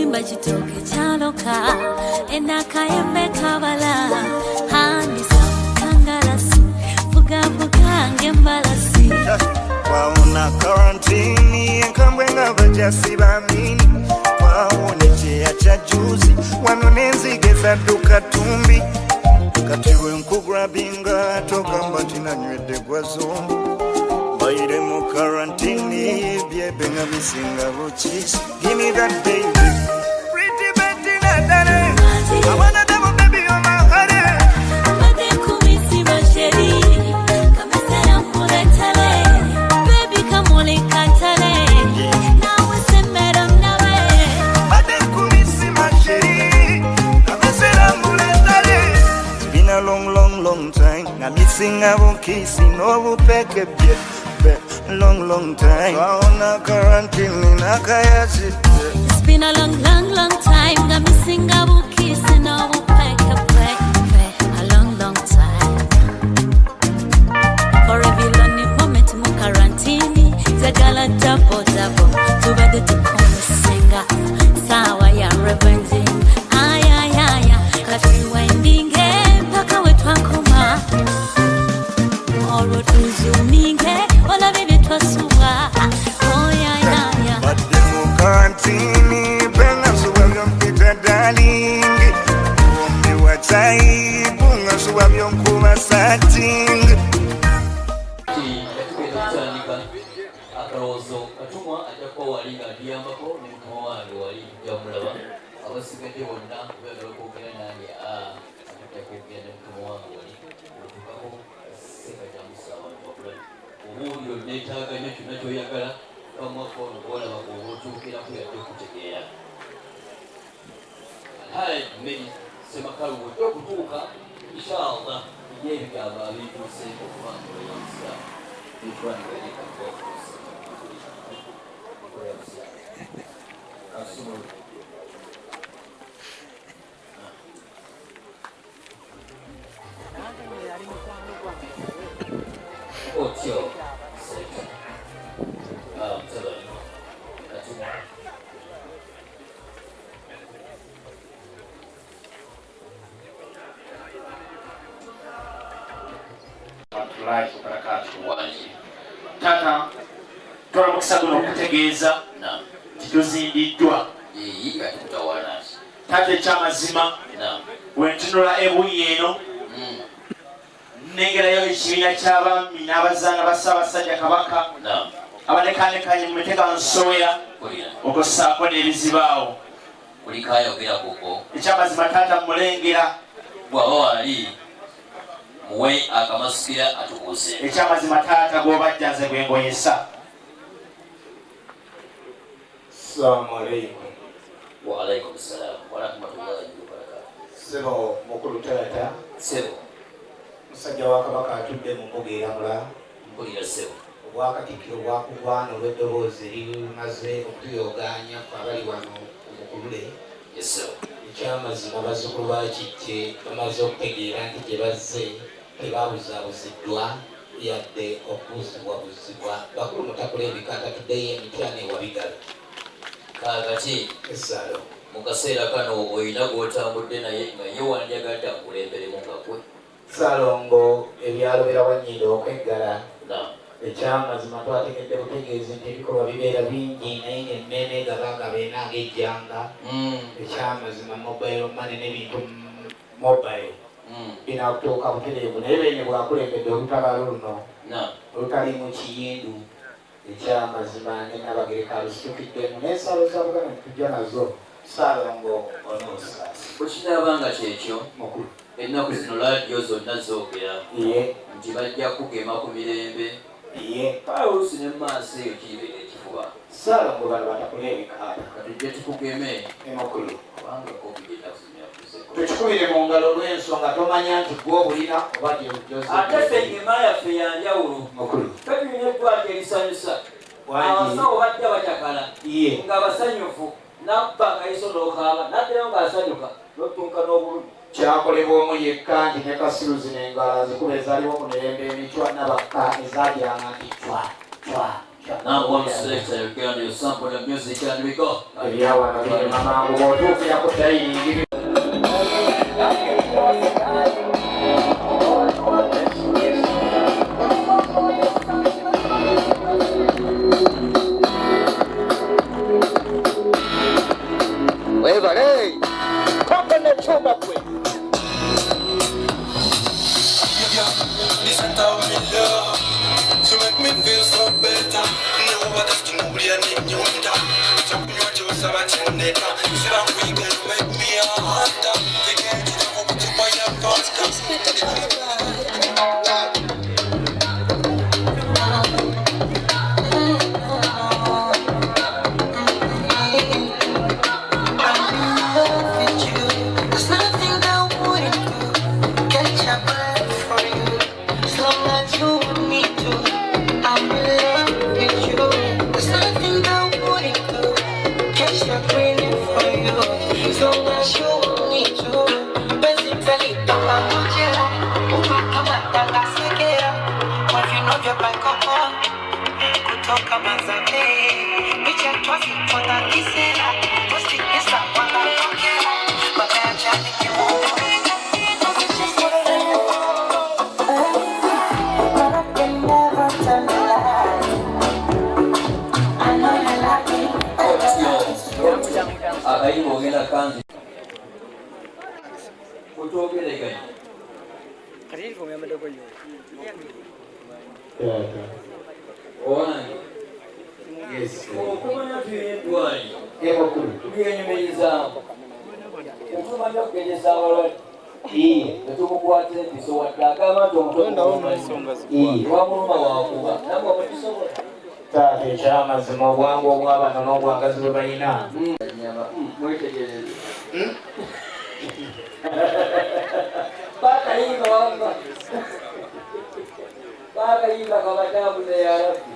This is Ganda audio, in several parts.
Simba chitoke chaloka enaka yembe kabala hani sangalasi buga ngembalasi waona quarantine enkambwenga bajasi bamini waone cheya cha juzi wanonenzigeza duka tumbi katiwe nkugrabinga togamba tinanywedde gwa zombi baire mu quarantine byebenga bisinga buchisi give me that baby pretty baby nadare I wanna double baby on my heart amade kumisi masheri kamesera muletele baby kamole kantale nawe semera nawe amade kumisi masheri kamesera muletele it's been a long time na missing a kiss no peke bie long time waona quarantine nakayazi it's been a long time na missing a kiss no peke a long time for every lonely moment mu quarantine zagala double tubade tukomusenga sawa ya revenge ay kafirwending mpaka wetwankoma oro tuzuminge wala bibi twasuwa oh yeah but the quarantine benga suwa mpita darling ombe watai bunga suwa byonkuba setting akarozo katumwa atakwa walinga diyambako ni mkawali wali jamulaba abasigate wonna kubagala kwogera nani atakwogera mkawali wali tukako seka jamusawa bakula obuuliro neetaaga nnyo kyonna kyoyagala kamwaka ono kuwalaba kuotuukira kuyadde okutegeera alhaji meri semakalu wojja okutuuka inshallah yebigambo abituuse okubangula yamusiramu bitwangalekako Otio Seka Tata tola mukisagula okutegeeza tituzindiddwa tate kyamazima wentunula ebuyi eno nengerayo ekibiina ky'abaami n'abazaana ba Ssaabasajja Kabaka abanekanekanye mu mitega nsoya okusaako n'ebizibaawo ekyamazima taata mulengera bw'aba wali muwe akamasikira atukuze ekyamazima taata gw'obajjanze gwe ngoyesa. Assalamu alaikum. Wa alaikum salam wa rahmatullahi wa barakatuh. Sebo mukulu taata. Sebo musajja wa Kabaka atudde mu mbuga eramula. Mpulira sebo obwakatikkiro bwakugwana olw'eddoboozi limaze okutuyoganya abali wano omukulule. Yes, ekyamazima bazzukulu bakijje bamaze okutegeera nti gye bazze tebabuzaabuziddwa yadde okubuuzibwabuzibwa bakulu mutakula ebikata tuddeyo emitwana ewabigala kakati essalo mu kaseera kano olina gw'otambudde naye nga ye wandyagadde akulemberemu nga gwe Salongo ebyalo birawanyindo okweggala ekyamazima twategedde butegeezi nti ebikolwa bibeera bingi naye ng'emmeme gabaga beena ng'ejjanga ekyamazima mobile money n'ebintu mobile binakutuuka butereevu naye benye bwakulembedde olutabaalo luno olutali mu kiyindu ekyamazima nenabagereka lusitukiddemu n'ensalo za Buganda tujja nazo Salongo onoosa bwekinabanga kyekyo mukulu ennaku zino laadiyo zonna zoogera nti bajja kugema ku mirembe oluusi ne maaso eyo kiibeera ekifuba Salongo bano batakula ebikaata katujje tukugeme emukulu kubanga covid ennaku zino yakuzeko tukikubire mu ngalo olw'ensonga tomanya nti gwe obulina oba ate ffe engema yaffe yanjawulo mukulu twetulina eddwaliro erisanyusa abasawo bajja bakyakala nga basanyufu nakkuba akayiso n'okaaba naddirayo ng'asanyuka notunka n'obulumi kyakolebwa omu yekka nti ne kasiruzi n'engala zikuba ezaliwo ku mirembe emicwa nabakka ezagyanga nti cwa Now one selector, you can use sample the music and we go. To make me feel so better. No one has to know we are in your time. Talk to your Joe Sabatin later. Sit down, we can make me a hunter. They can't get over to buy a podcast. Ekyamazima obwangu obw'abano n'obwagazi bwe balina bakayimba kabatambuze ya Rabbi.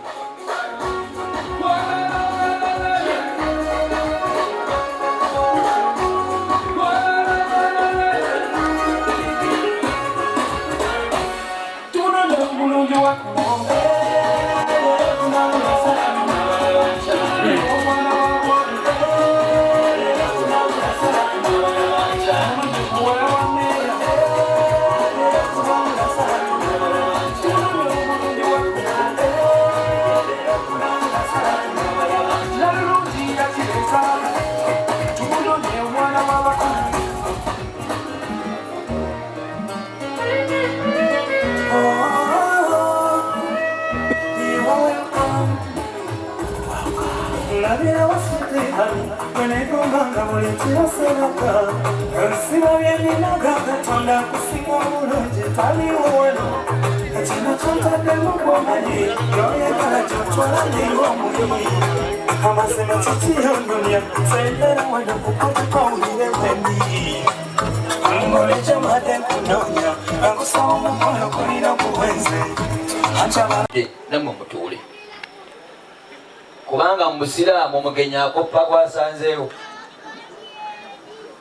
Kubanga musiraamu omugenya akoppa kwasanzeewo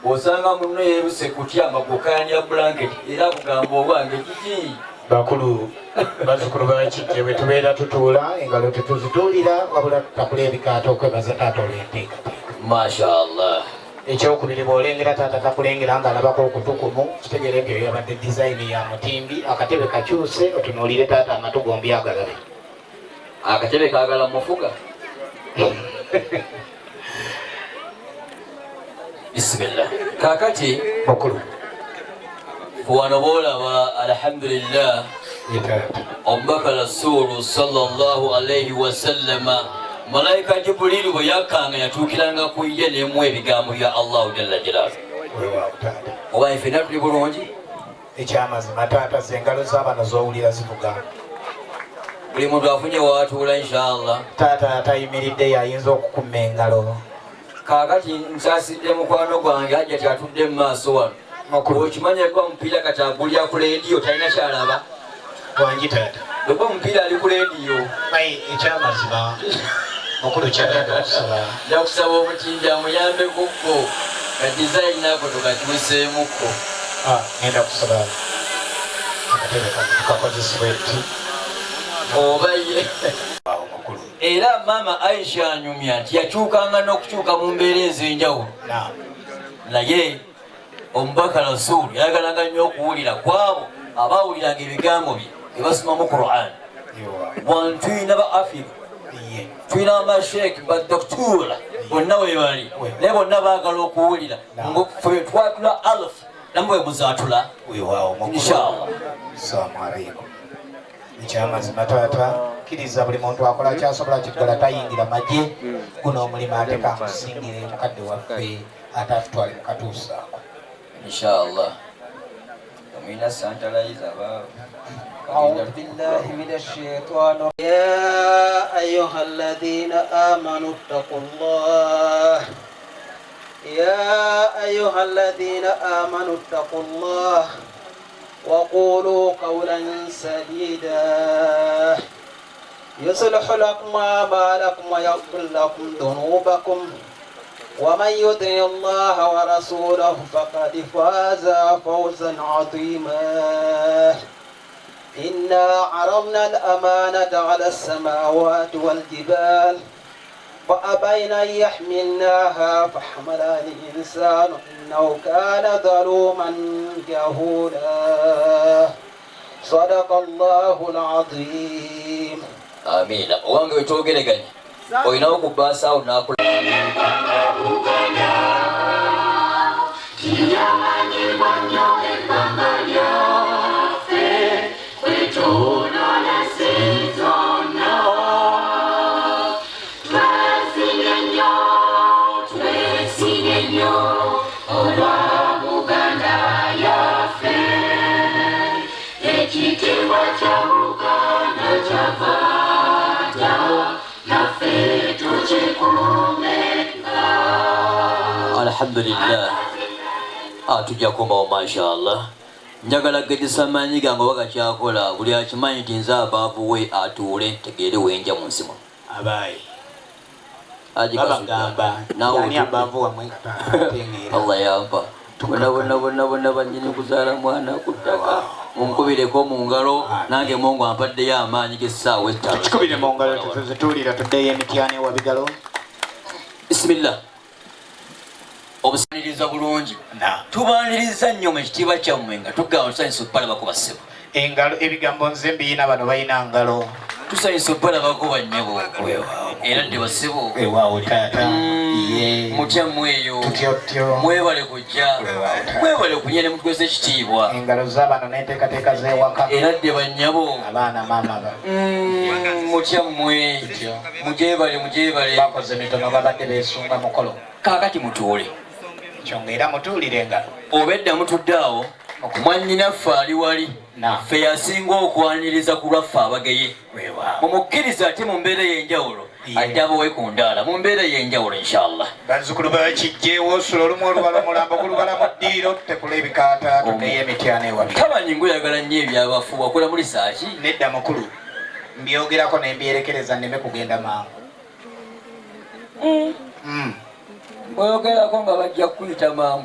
bw'osanga munno yeeruse kutya magukanya blanket era kugamba obwange kiki bakulu bazzukulu bakijje bwe tubeera tutuula engalo tetuzituulira wabula tutakula ebikaato okwebaza taata olwenteekateeka. Mashaallah. Ekyokubiri bw'olengera taata takulengera ng'alabako okutukumu kitegeera ebyo yabadde dizayini ya mutimbi. Akatebe kakyuse otunuulire taata amatu gombi agalabe. Akatebe kaagala mufuga. Bismillah. Kakati bakulu wano boolaba alhamdulillah omubaka rasulu sallallahu alayhi wasallama malaika Jibuliru bwe yakanga yatuukiranga ku ye n'emu ebigambo bya Allahu jalla jalaaluhu. Oba ife tuli bulungi. Ekyamazima taata engalo z'abaana z'owulira zivuga. Buli muntu afunye w'atuula inshallah. Taata atayimiridde yayinza okukuma engalo. Kaakati nsaasidde mukwano gwange ajja tyatudde mu maaso wano. Okimanya gwa mupiira kati agulira ku leediyo talina kyalaba. Wangi taata. Bwegwa mupiira ali ku leediyo. Ekyamazima mukulu kyatata okusaba. Nja kusaba omutindi amuyambeko kko ka dizayini ako tukatuuseemukko. Ngenda kusaba akatebe tukakozesebwa eti. Oba ye. Mukulu era mama Aisha anyumya nti yakyukanga n'okukyuka mu mbeera ez'enjawulo naye omubaka Rasul yayagalanga nnyo okuwulira kwabo abaawuliranga ebigambo bye ebasoma mu Quran. Wano tulina ba afid, tulina amasheeki badoktura bonna webali naye bonna baagala okuwulira fe twatula alf namwe muzaatula inshallah. Assalamu alaikum. Ekyamazima taata kkiriza buli muntu akola kyasobola kiggala tayingira magye guno omulimu ate kamusingire mukadde waffe ate atutwale mukatuusaako inshallah. Amina santalaiza ba أعوذ بالله من الشيطان يا أيها الذين آمنوا اتقوا الله يا أيها الذين آمنوا اتقوا الله وقولوا قولا سديدا يصلح لكم أعمالكم ويغفر لكم ذنوبكم ومن يطع الله ورسوله فقد فاز فوزا عظيما. إنا عرضنا الأمانة على السماوات والجبال فأبين أن يحملناها فحملها الإنسان إنه كان ظلوما جهولا. صدق الله العظيم. آمين. Wange wetwogeraganye olinawo kubaasa awo nakula alhamdulillah. Tujja kubawo mashallah. Njagala gedisa manyi gange bagakyakola buli akimanyi nti nze abaavu we atuule tegeere wenja mu nsi muno. Abayi babagamba yani abaavu wamwe Allah yampa bonna banyini kuzaala mwana ku ttaka munkubireko mu ngalo nange Mungu ampaddeyo amaanyi g'essaawa ettaano. kikubire mu ngalo tutuulira tuddeyo emityane wa bigalo. Bismillah. Obusaniriza bulungi tubaniriza nnyo mu kitiibwa kyammwe nga tugamba tusanyusa okubalabako bassebo engalo ebigambo nze mbiyina bano balina ngalo tusanyusa okubalabako bannyabo era dde bassebo ewaawo taata mutya mmweyo tutyotyo mwebale kujja mwebale okunya ne mutukwesa ekitiibwa engalo z'abano n'enteekateeka z'ewaka era dde bannyabo abaana maama mutya mmwe mujeebale bakoze mitono babadde beesunga mukolo kaakati mutuule kyongeera mutuulire engalo obedda mutudde awo mwannyinaffe ali wali ffe yasinga okwaniriza ku lwaffe abageye mumukkiriza ate mu mbeera y'enjawulo adde abawe ku ndaala mu mbeera y'enjawulo inshallah. bazzukulu bakijjeewo osula olumu olubala omulambo gulubala mu ddiiro tekula ebikaata tuddeyo emityana ewabi tamanyi nguyagala nnyo ebyabafu wakola muli saaki nedda mukulu mbyogerako nembyerekereza nneme kugenda mangu bweyogerako nga bajja kuyita mangu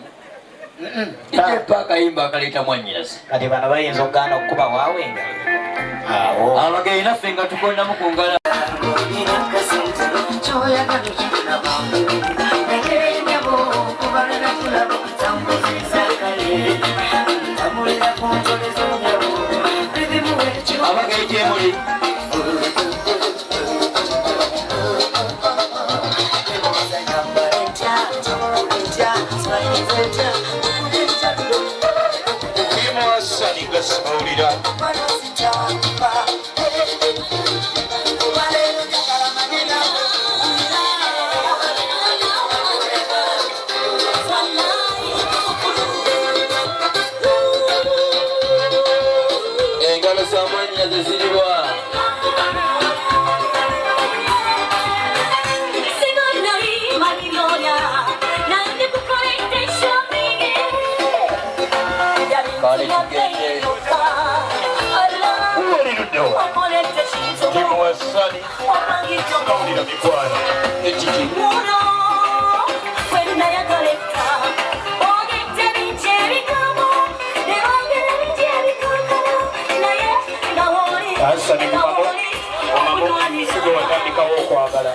itepa akayimba akaleeta mwannyinaze kati bano bayinza okugaana okukuba waawe engalo abagenyi naffe nga tukondamu ku ngala abagenyi gyemuli Smolida. engalo z'amannya zeziribwa kale tugende Kimwasani. Smolida mikwana. ekiki Asani kumamo. Omamo. Sigo watandikawo kwagala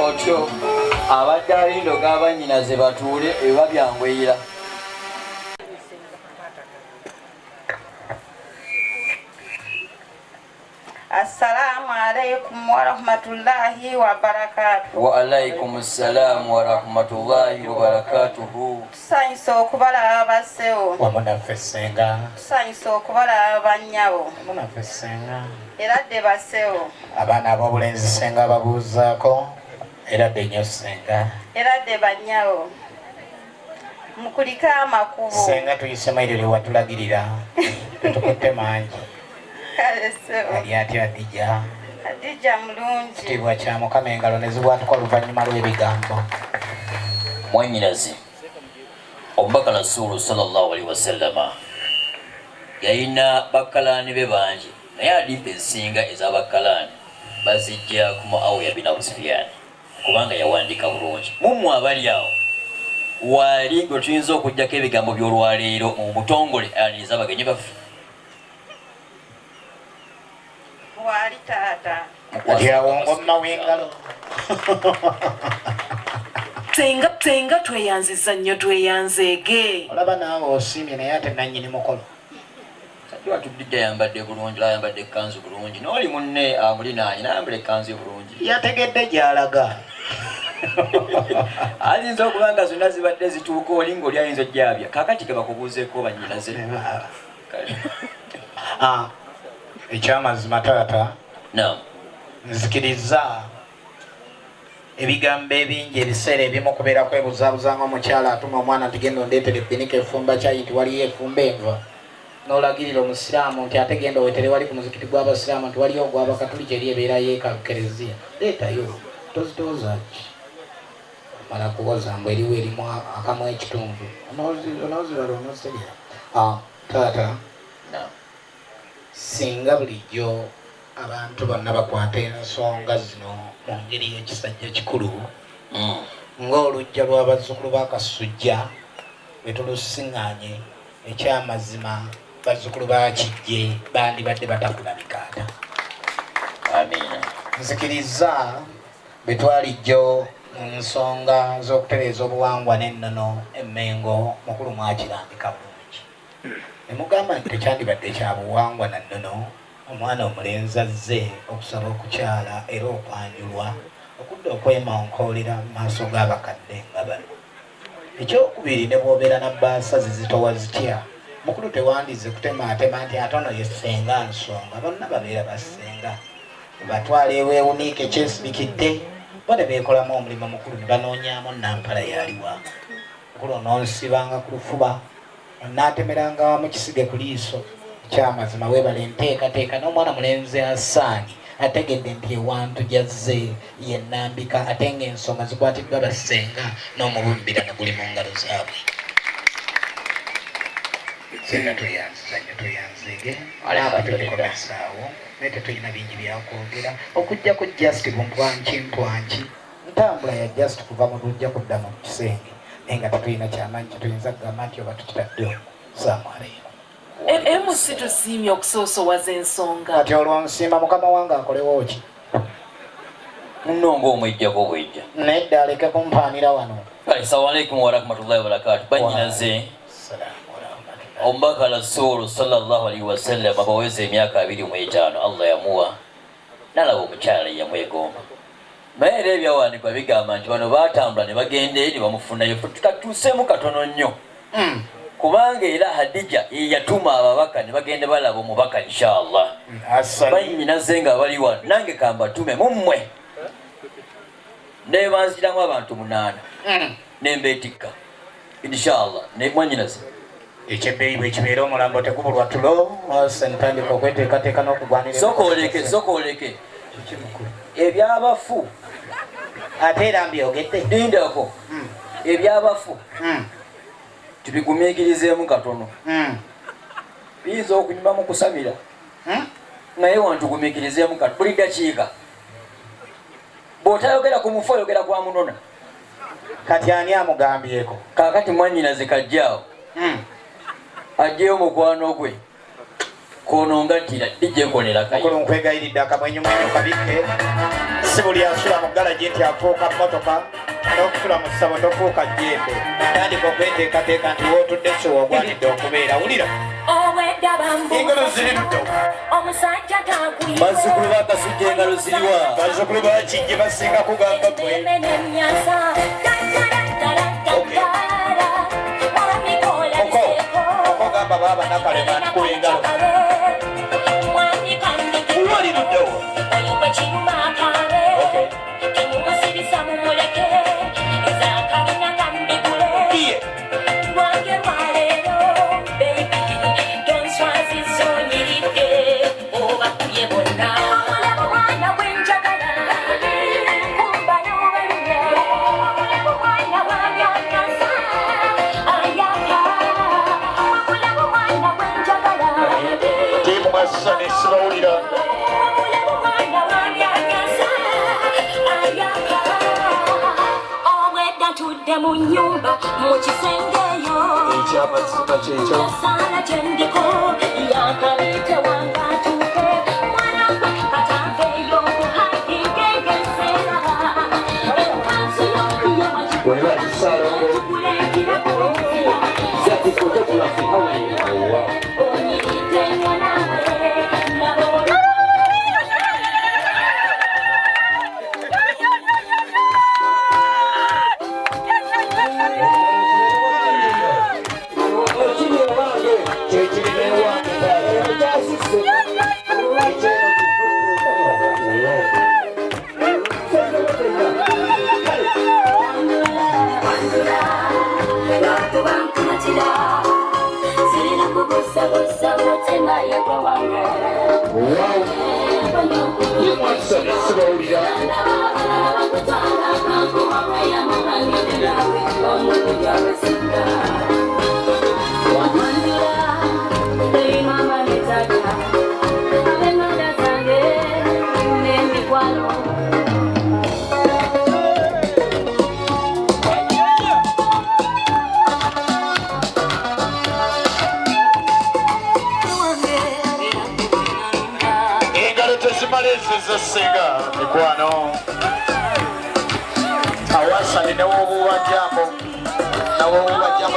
otyo abadde alindo g'abanyinaze batuule ebiba byangweyira. Assalamu alaikum wa rahmatullahi wa barakatuh. Wa alaikum assalam wa rahmatullahi wa barakatuh. Tusanyuse okubalaba abasewo. Wamunaffe Ssenga. Tusanyuse okubalaba bannyabo. Wamunaffe Ssenga. Era dde basewo. Abaana ab'obulenzi Ssenga babuuzaako. Era dde nnyo Ssenga. Era dde bannyabo. Mukulike amakubo. Ssenga tuyisemu eryo lye watulagirira. Tutukutte mangi. Ali atya Adija? Adija mulungi. Kitiibwa kya Mukama engalo ne zibwatuka oluvannyuma lw'ebigambo. Mwannyinaze omubaka Rasuulu sallallahu alaihi wasallama yalina bakkalaani be bangi naye hadithi ezisinga ez'abakkalaani bazijja ku Muawiya bin Abu Sufyan kubanga yawandiika bulungi. Mummwe abali awo wali gwe tuyinza okuggyako ebigambo by'olwaleero mu butongole ayaniriza abagenyi baffe? Wali taata. Yawongo mawengalo. Senga tweyanziza nnyo tweyanzeege. Olaba naawe osiimye naye ate nannyini mukolo. Sajja watudde ayambadde bulungi, ayambadde ekkanzu bulungi. N'oli munne amulinaanye n'ayambala ekkanzu bulungi. Yategedde gy'alaga. Ayinza okuba nga zonna zibadde zituuka oli ng'oli ayinza ojjabya. Kaakati ke bakubuuzeeko bannyinaze. Ekyamazima taata. Naam. Nzikiriza ebigambo ebingi ebiseera ebimu kubeera kwebuzaabuzanga omukyala atuma omwana nti genda ondeetere ebbinika efumba kyayi nti waliyo efumba enva n'olagirira omusiraamu nti ate genda wetere wali ku muzikiti gw'abasiraamu nti waliyo ogw'abakatuliki eri ebeera yeekaalu kereziya leetayo tozitooza ki mala kuwoza mbu eriwo erimu akamu ekitundu onoozibala onoosebya taata singa bulijjo abantu bonna bakwata ensonga zino mu ngeri y'ekisajja kikulu ng'olujja lw'abazzukulu b'akasujja bwe tulusiŋŋaanye ekyamazima bazzukulu bakijje bandibadde batakulabikaata. Amiina. Nzikiriza bwe twalijjo mu nsonga z'okutereeza obuwangwa n'ennono emmengo mukulu mwakirambika bulungi. Ne mugamba nti tekyandibadde kya buwangwa na nnono omwana omulenzi azze okusaba okukyala era okwanjulwa okudda okwemankoolera mu maaso g'abakadde nga bano. Ekyokubiri ne bw'obeera na bbaasa zizitowa zitya mukulu tewandize kutemaatema nti ate ono ye ssenga nsonga bonna babeera bassenga batwala eweewuniika ekyesibikidde bo ne beekolamu omulimu mukulu ne banoonyaamu nampala yaliwa mukulu onoonsibanga ku lufuba onaatemeranga wamu kisige ku liiso. Kyamazima weebale nteekateeka n'omwana mulenzi Asaani ategedde nti ewantu jazze yennambika ate ng'ensonga zikwatiddwa bassenga n'omubumbira ne guli mu ngalo zaabwe. Senga tweyanziza nnyo tweyanzeege alaapa tulikomesaawo naye tetulina bingi byakwogera okuggyako just bumpwanki ntambula ya just kuva mu lujja kudda mu kisenge naye nga tetulina kyamaanyi kyetuyinza kugamba nti oba tukitaddewo saamwaleero. MC tusiimye okusoosowaza ensonga. Ati olwonsiima mukama wange akolewo ki? Munongo omwejjako bwejja. Nedda aleke kumpaanira wano. Assalamu alaikum wa rahmatullahi wa barakatuh. Bannyinaze omubaka Rasuulu sallallahu alaihi wasallam abaweza emyaka 25 Allah yamuwa n'alaba omukyala yamwegomba. Naye era ebyawandiikwa bigamba nti bano baatambula ne bagenda eri bamufunayo tukatuuseemu katono nnyo. Kubanga era Hadija yatuma ababaka ne bagenda balaba omubaka inshallah. Bannyinaze nga bali wano nange kambatume mummwe ne banziramu abantu 8 nembeetikka inshallah ne mwannyinaze ekyebbeeyi bwe kibeera omulambo tegubulwa tulo sentandika okweteekateeka n'okugwanira sokooleke ebyabafu ate era mbyogedde lindako ebyabafu tubigumiikirizeemu katono biyinza okunyuma mu kusabira naye wantugumiikirizeemu katono buli dakiika bw'otayogera ku mufu oyogera kwa munona kati ani amugambyeko kakati mwanyina zikajjaawo ajjeyo mukwano gwe konongatira dijjekonera mukulu nkwegayiridde akamwenyumwenyu kabikke si buli asula mu galaji nti afuuka mmotoka n'okusula mu ssabo tofuuka jjembe tandika okweteekateeka nti wootudde siwoogwanidde okubeera wulira engalo ziri luddo bazzukulu bakasujja engalo ziriwa bazzukulu bakijje basinga kugamba gwe okogamba baba nakalema ntikula engalo wali luddewo mu nyumba mu kisengeyo ekyamazima kyekyo sala gyendiko yakabite wangatuke mwana ataveyo kuhakigegesera enkansi weba kisalongo Singa mikwano awasani n'obuwajambo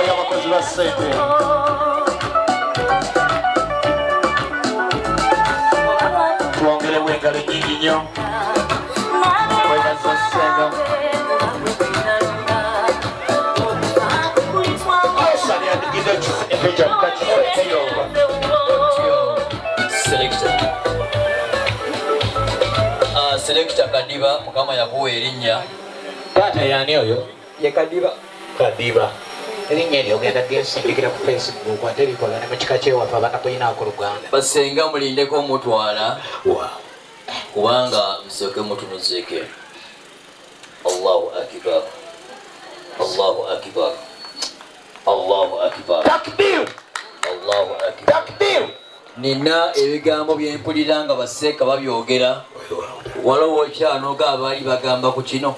y'abakozi ba ssente twongerewo engalo nyingi nnyo webaza Senga awasani adigidde ekiseera kakikoleteyoba Selector Kadiba mukama yakuwa erinnya taata yani oyo ye Kadiba erinnya eryo ogenda gesindikira ku Facebook ate likola ne mu kika kyewaffe abanakulinaako Luganda basenga mulindeko omutwala kubanga musooke mutunuzeeke Allahu akbar Allahu akbar Allahu akbar takbir Allahu akbar takbir nina ebigambo byempulira nga baseeka babyogera waliwo kyanoga abaali bagamba ku kino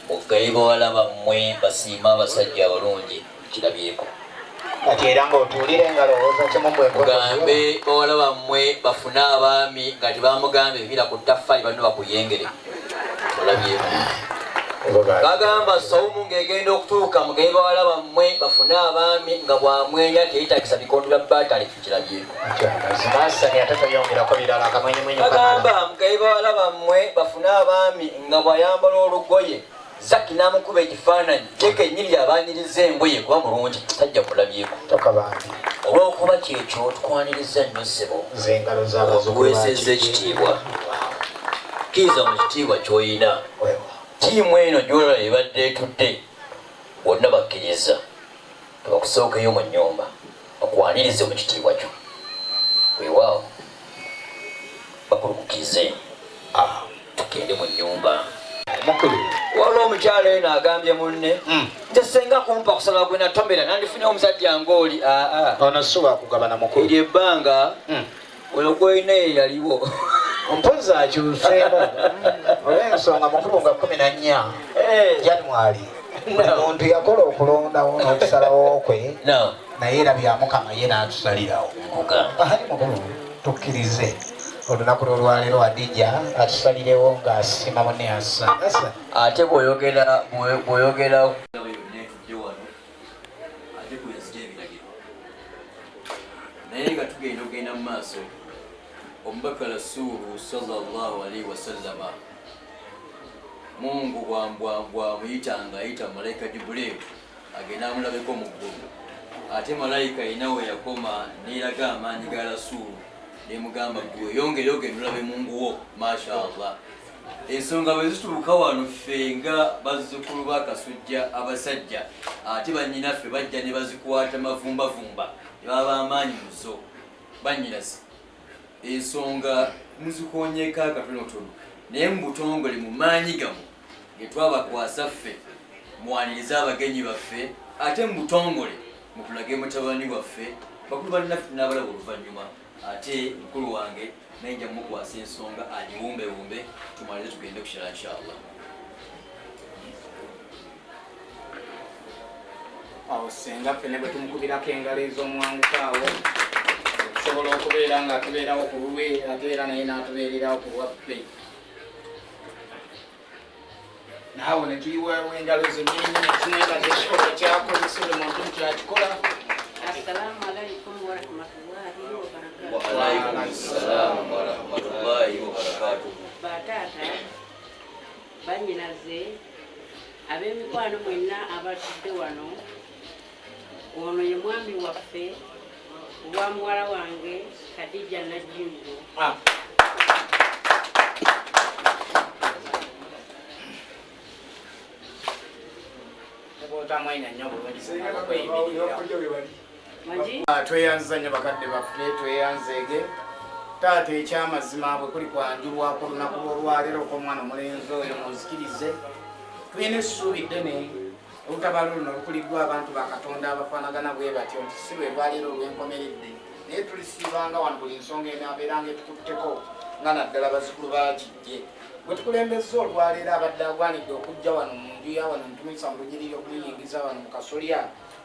mugaye bawala bammwe basiima abasajja abalungi kirabyeko kati era ng'otuulira engalowooza mugambe bawala bammwe bafune abaami nga tebamugambe ebira ku ttaffaali banno bakuyengere olabyeko bagamba sawumu ng'egenda okutuuka mugaye bawala bammwe bafune abaami nga bwamwenya teyitakisa bikondo bya baatale kirabyeko bagamba mugaye bawala bammwe bafune abaami nga bwayambala olugoye Zaki namukuba ekifaananyi teka ennyiri abaaniriza engoye kuba mulungi tajja kulabyeko olw'okuba kyekyo tukwaniriza nnyo ssebo weesezza ekitiibwa kkiriza mu kitiibwa ky'oyina tiimu eno gy'olala ebadde etudde bonna bakkiriza tebakusookeyo mu nnyumba bakwanirize mu kitiibwa kyo weewaawo bakulukukirize tugende mu nnyumba waliwo omukyalo eno agambye munne nti senga kumpa kusala gwe natomera nandifunyewo omusajja ng'oli ono suba kugabana mukulu eryo ebbanga oyo gwolina ye yaliwo mpozi akyuseemu olw'ensonga mukulu nga 14 January buli muntu yakola okulondawo n'okusalawo kwe naye era byamukama ye n'atusalirawo ali mukulu tukkirize olunaku lwolwaleero Adija atusalirewo ng'asiima munne assa ate bw'oyogera naye nga tugenda mu maaso omubaka rasulu sallallahu alaihi wasallama Mungu bwamuyitanga ayita malayika Jibril agenda amulabeko mu ggulu ate malayika ayina we yakoma n'eraga amaanyi ga rasulu nemugamba gwe yongere ogenda olabe Mungu wo mashallah. Ensonga bwe zituuka wano ffe nga bazzukulu ba Kasujja abasajja ate bannyinaffe bajja ne bazikwata mavumbavumba ne baba amaanyi muzo bannyinasi ensonga muzikonyeko akatonotono naye mu butongole mu maanyi gamu ge twabakwasa ffe muwaniriza abagenyi baffe ate mu butongole mutulage mutabani waffe bakulu bannaffe n'abalaba oluvannyuma ate mukulu wange nainja mukwasa ensonga agiwumbewumbe tumalire tugende kukira inshallah. awo senga ffene bwe tumukubirako engalo ez'omwanguka awo okusobola okubeera nga tubeerawo ku lulwe ate era naye n'atubeererawo ku lwaffe naawe ne tuyiwawo engalo zennyini netunenga tekikolwa kyakozesebwa muntu kyakikola. Assalamu alaikum warahmatullahi wabarakatuh. Wa alaikum assalam warahmatullahi wabarakatuh. Batata banyinaze ab'emikwano mwenna abatudde wano ono ye mwami waffe wa muwala wange Khadija Najimbo. Tweyanza nnyo bakadde baffe tweyanzeege taata ekyamazima bwe kuli kwanjulwako olunaku lwolwaleero kw'omwana omulenzi oyo muzikirize tulina essuubi ddene olutabaalo luno lukuliddwa abantu ba Katonda abafaanagana bwe batyo nti si lwe lwaleero olw'enkomeredde naye tulisiibanga wano buli nsonga enaabeeranga etukutteko nga naddala bazzukulu bakijje bwe tukulembeza olwaleero abadde agwanidde okujja wano mu nju ya wano ntumisa mu lugiriri okumuyingiza wano mu kasolya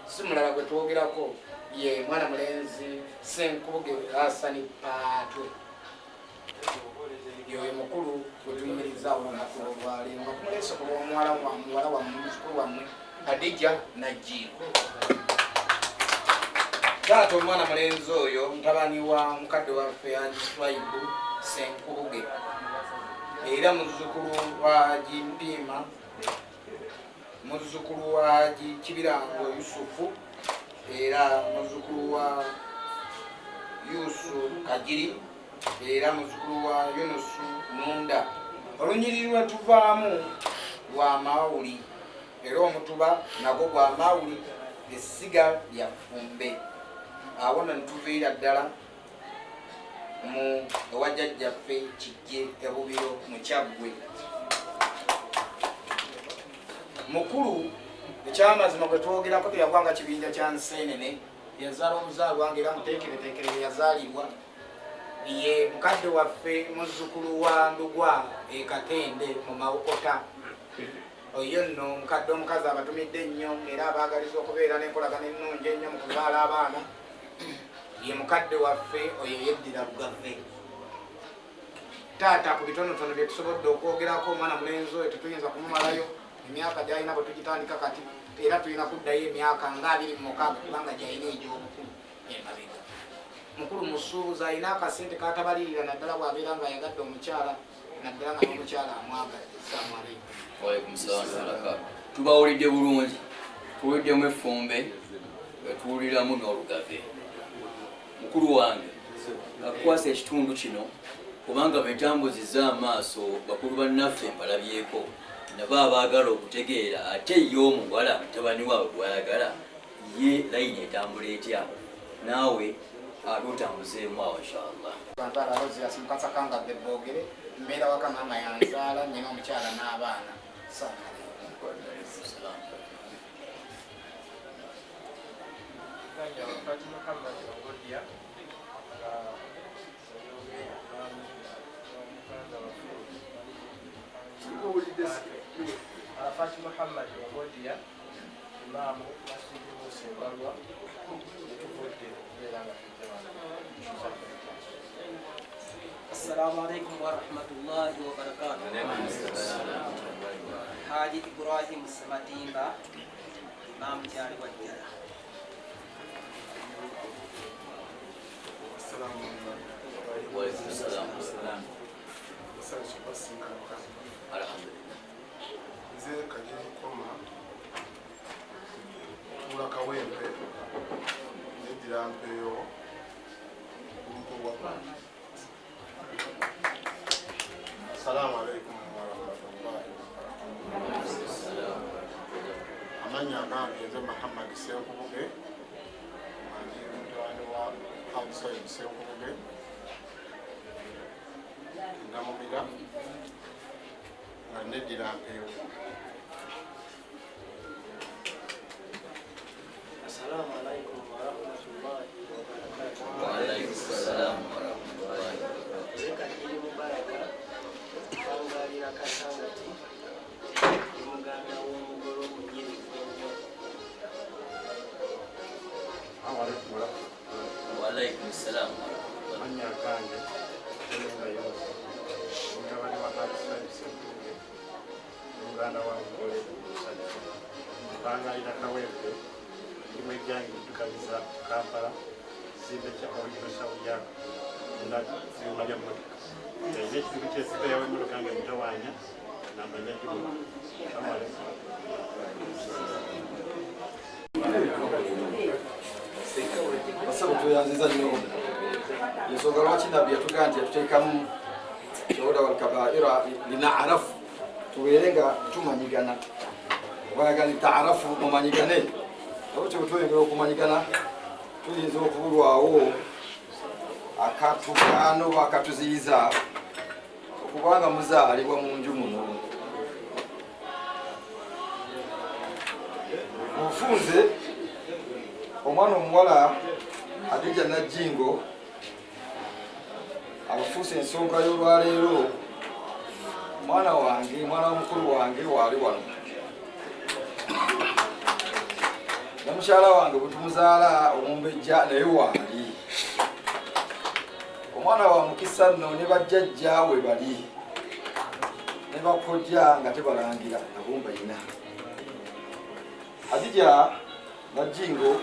si mulala gwe twogerako ye mwana mulenzi Senkubuge Hasani Paatwe yoyo mukulu gwe tuyimiriza olunaku olwaleero nga tumuleese ku lw'omuwala wammwe muzukulu wammwe Khadija Najimbo. Taata omwana mulenzi oyo mutabani wa mukadde waffe Swaibu Senkubuge era muzzukulu wa Jimpiima muzzukulu wa Kibirango Yusufu era muzzukulu wa Yusuf Kajiri era muzzukulu wa Yunusu Munda. Olunyiriri lwe tuvaamu lwa Mawuli era omutuba nagwo gwa Mawuli essiga lya Ffumbe. Awo ne tuviira ddala mu ewajjajjaffe Kijje Ebubiro mu Kyaggwe. Mukulu ekyamazima gwe twogerako teyagwanga kibinja kya Nseenene yazaala omuzaalwa nga era muteekereteekere yazaalibwa ye mukadde waffe muzzukulu wa Ndugwa Katende mu Mawokota. Oyo nno mukadde omukazi abatumidde ennyo era abaagaliza okubeera n'enkolagana ennungi ennyo mu kuzaala abaana ye mukadde waffe oyo yeddira Lugave. Taata ku bitonotono bye tusobodde okwogerako omwana mulenzi oyo tetuyinza kumumalayo emyaka gy'alina bwe tugitandika kati era tulina kuddayo emyaka nga 26 kubanga gy'alina egy'obukulu emabega. Mukulu musuubuzi alina akasente katabalirira naddala bw'abeera ng'ayagadde omukyala naddala nga n'omukyala amwagadde. Assalamu alaikum. Waalaikum salaam wa barakatuh. Tubawulidde bulungi tuwuliddemu Effumbe nga tuwuliramu n'Olugave. Mukulu wange akukwasa ekitundu kino kubanga betambuzizza amaaso bakulu bannaffe mpalabyeko nabo abaagala okutegeera ate ye omuwala mutabani waabwe gwayagala ye layini etambula etya naawe atutambuzeemu awo inshallah. Bantala Rosias Mukasakanga Bebogere mbeera waka maama yanzaala nnyina omukyala n'abaana. Arafat Muhammad Ngodia Imam Masjid Musa Balwa السلام عليكم ورحمة الله وبركاته. حاجي إبراهيم السماتيمبا إمام جاري والجارة. السلام عليكم. وعليكم السلام. الحمد لله. Nze Kajiri Koma Kula Kawempe Nedira Mpeyo Uruko Wapa. Assalamu alaikum warahmatullahi wabarakatuh. Amanya gange nze Muhammad Senkubuge ndi mutwani wa outside Senkubuge namubira nga nedira Mpeyo. Assalamu alaikum warahmatullahi wabarakatuh. Wa alaikum assalam warahmatullahi wabarakatuh. Zeka ili mubaraka Pangalira Kasangati Muganda w'umugoro munyiri ennyo. Wa alaikum assalam warahmatullahi Amanya gange Senga Yose mutabani wa outside Senkubuge muganda wa mugole musajja Pangalira Kawempe ndimwe jangi tukaliza Kampala simbe kya original South Yako ndati zima lya motoka ene kizibu kyesipe yawe mulokange mutawanya namanya kibu amale basaba tuyanziza nnyo ensonga lwaki nabbi yatugaa nti yatuteekamu shohuda walkabaira linaarafu tubeere nga tumanyigana obayagala taarafu mumanyigane nabo kyebutweyongera okumanyigana tuyinza okubulwawo akatukaano bakatuziyiza okubanga muzaalibwa mu nju muno mufunze omwana omuwala Adija Najingo abafuuse ensonga y'olwaleero mwana wange mwana wa mukulu wange waali wano na mukyala wange butumuzaala omumbejja naye waali omwana wa mukisa nno ne bajjajja we bali ne bakojja nga tebalangira nabo mbayina. Adija Najingo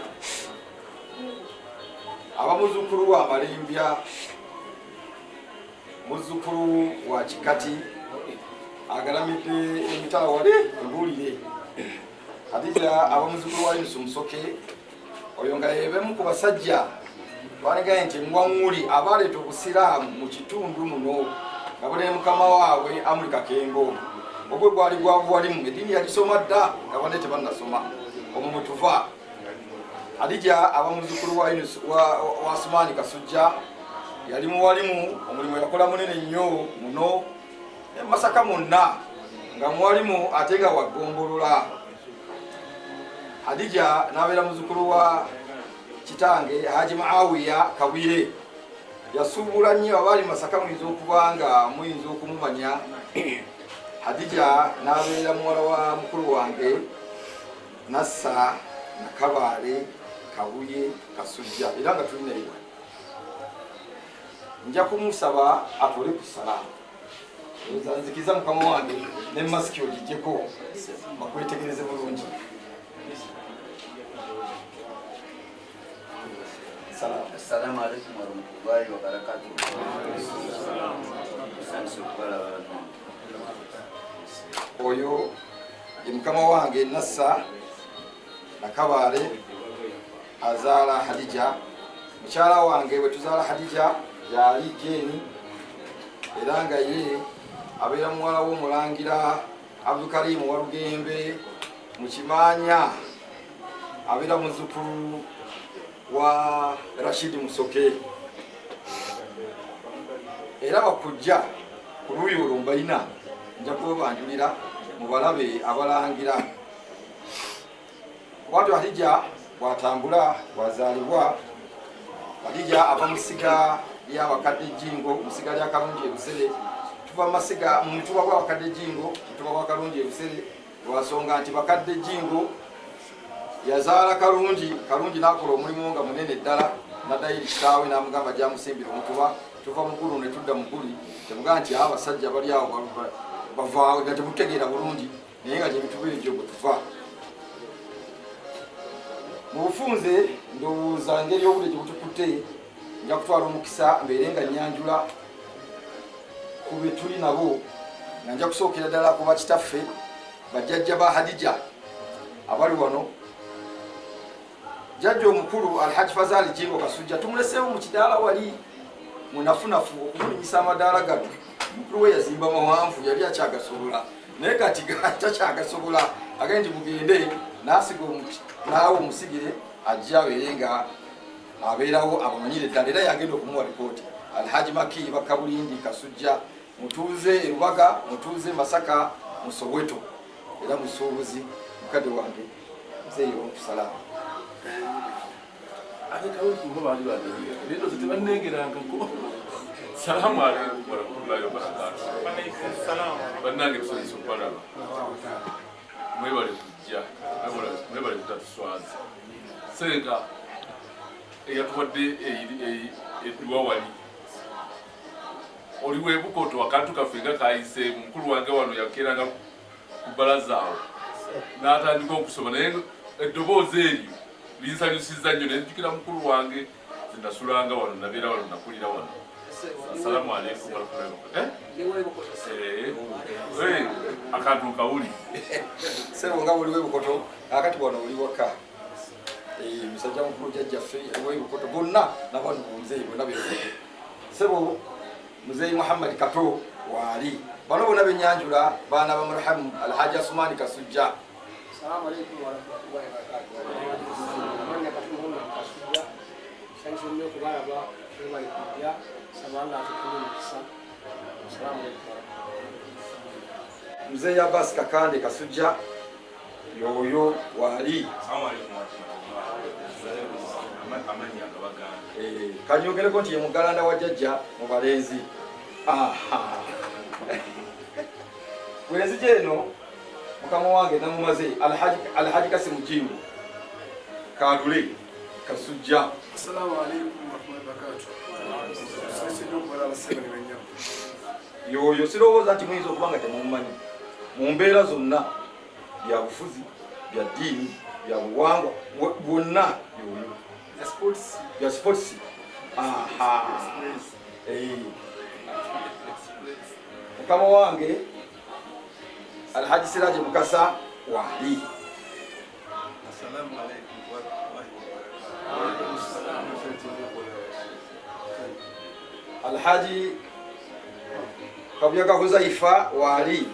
abamuzukulu wa Malimbya muzukulu wa Kikati agalamidde emitala wali embulire. Adija abamuzukulu wa Yusufu Musoke oyo nga yebemu ku basajja banigaye nti mwanguli abaleeta obusiraamu mu kitundu muno nga bali mukama waabwe Amulika Kengo ogwe gwali gwabuwalimu eddiini yalisoma dda nga bane tebannasoma omwo mwe tuva. Adija abamuzukulu wa Asumani Kasujja yali muwalimu omulimu yakola munene nnyo muno e Masaka mwonna nga muwalimu ate nga wagombolola. Adija n'abeera muzukulu wa kitange Haji Maawiya Kabwire yasuubula nnyo abaali Masaka muyinza okuba nga muyinza okumumanya. Adija n'abeera muwala wa mukulu wange Nassa Nakabaale Kabuye Kasujja era nga tulina eyo. Nja kumusaba atole ku salaamu nzikiza mukama wange ne masiki ogijjeko bakwetegereze bulungi. Assalamu alaikum warahmatullahi wabarakatuh. Oyo ye mukama wange Nassa Nakabaale azaala Hadija. Mukyala wange bwe tuzaala Hadija yali Jeeni era nga ye abeera muwala w'omulangira Abdulkarimu wa Lugembe mu Kimanya abeera muzukulu wa Rashidi Musoke era bakujja ku luuyi olwo mbalina nja kubabanjulira mu balabe abalangira. Bwatyo Hadija bw'atambula bw'azaalibwa. Hadija ava mu ssiga ly'abakadde Jingo mu ssiga lya Kalungi Ebusere okuva masiga mu mutuba gwa bakadde jingo mutuba gwa kalungi ebusere lwasonga nti bakadde jingo yazaala kalungi n'akola omulimu nga munene ddala naddayo kitaawe n'amugamba gyamusimbira omutuba tuva mugulu ne tudda muguli temugaa nti abasajja bali awo bavaawe nga temutegeera bulungi naye nga gyebituba egyo bwe tuva mu bufunze ndowooza ngeri obudde gye butukutte nja kutwala omukisa mbeere nga nyanjula ku be tuli nabo nga nja kusookera ddala kuba kitaffe bajjajja ba hadija abali wano jjajja omukulu alhaji fazali jingo kasujja tumuleseewo mu kidaala wali munafunafu okumulinyisa amadaala gano omukulu we yazimba mawanvu yali akyagasobola naye kati takyagasobola agende mugende nasiga naawe omusigire ajja abeere nga abeerawo abamanyire eddala era yagenda okumuwa lipooti alhaji maki bakabulindi kasujja mutuuze erubaga mutuuze masaka musoweto era musuubuzi mukadde wange muzeeyo okusalamu Salamu alaikum warahmatullahi wabarakatuh. Bannange tusanyusa okubalaba. Mwebale kujja, mwebale kutatuswaza. Senga eyatuwadde edduwa wali. Oli weebukoto akantu kaffe nga kayise mukulu wange wano yakeeranga ku bbalaza awo. N'atandika okusoma naye eddoboozi eryo linsanyusizza nnyo ne njukira mukulu wange nasulanga wano nabeera wano nakulira wano. Assalamu alaikum akantu kawuli sebo nga buli webukoto akati wano oli waka musajja mukulu jjajjaffe webukoto bonna nabano muzeeyi bonna bebukoto sebo muzeeyi muhammad kato waali bano bonna benyanjula baana ba marhamu alhaji asumani kasujja. Assalamu alaikum warahmatullahi wabarakatuh. Mzee Abbas Kakande kasujja yoyo wali kanyogereko nti ye mugalanda wa jjajja mu balenzi bwenzi gyeno mukama wange namumaze alhaji kasimu jimbo kalule kasujja. Assalamu alaikum warahmatullahi wabarakatuh. Yoyo sirowooza nti muyinza okuba nga temumumanyi mu mbeera zonna bya bufuzi bya ddiini bya buwangwa bwonna yoyo bya sports. Mukama wange alhaji siraje mukasa wali. Alhaji Kabuyaga Huzaifa wali.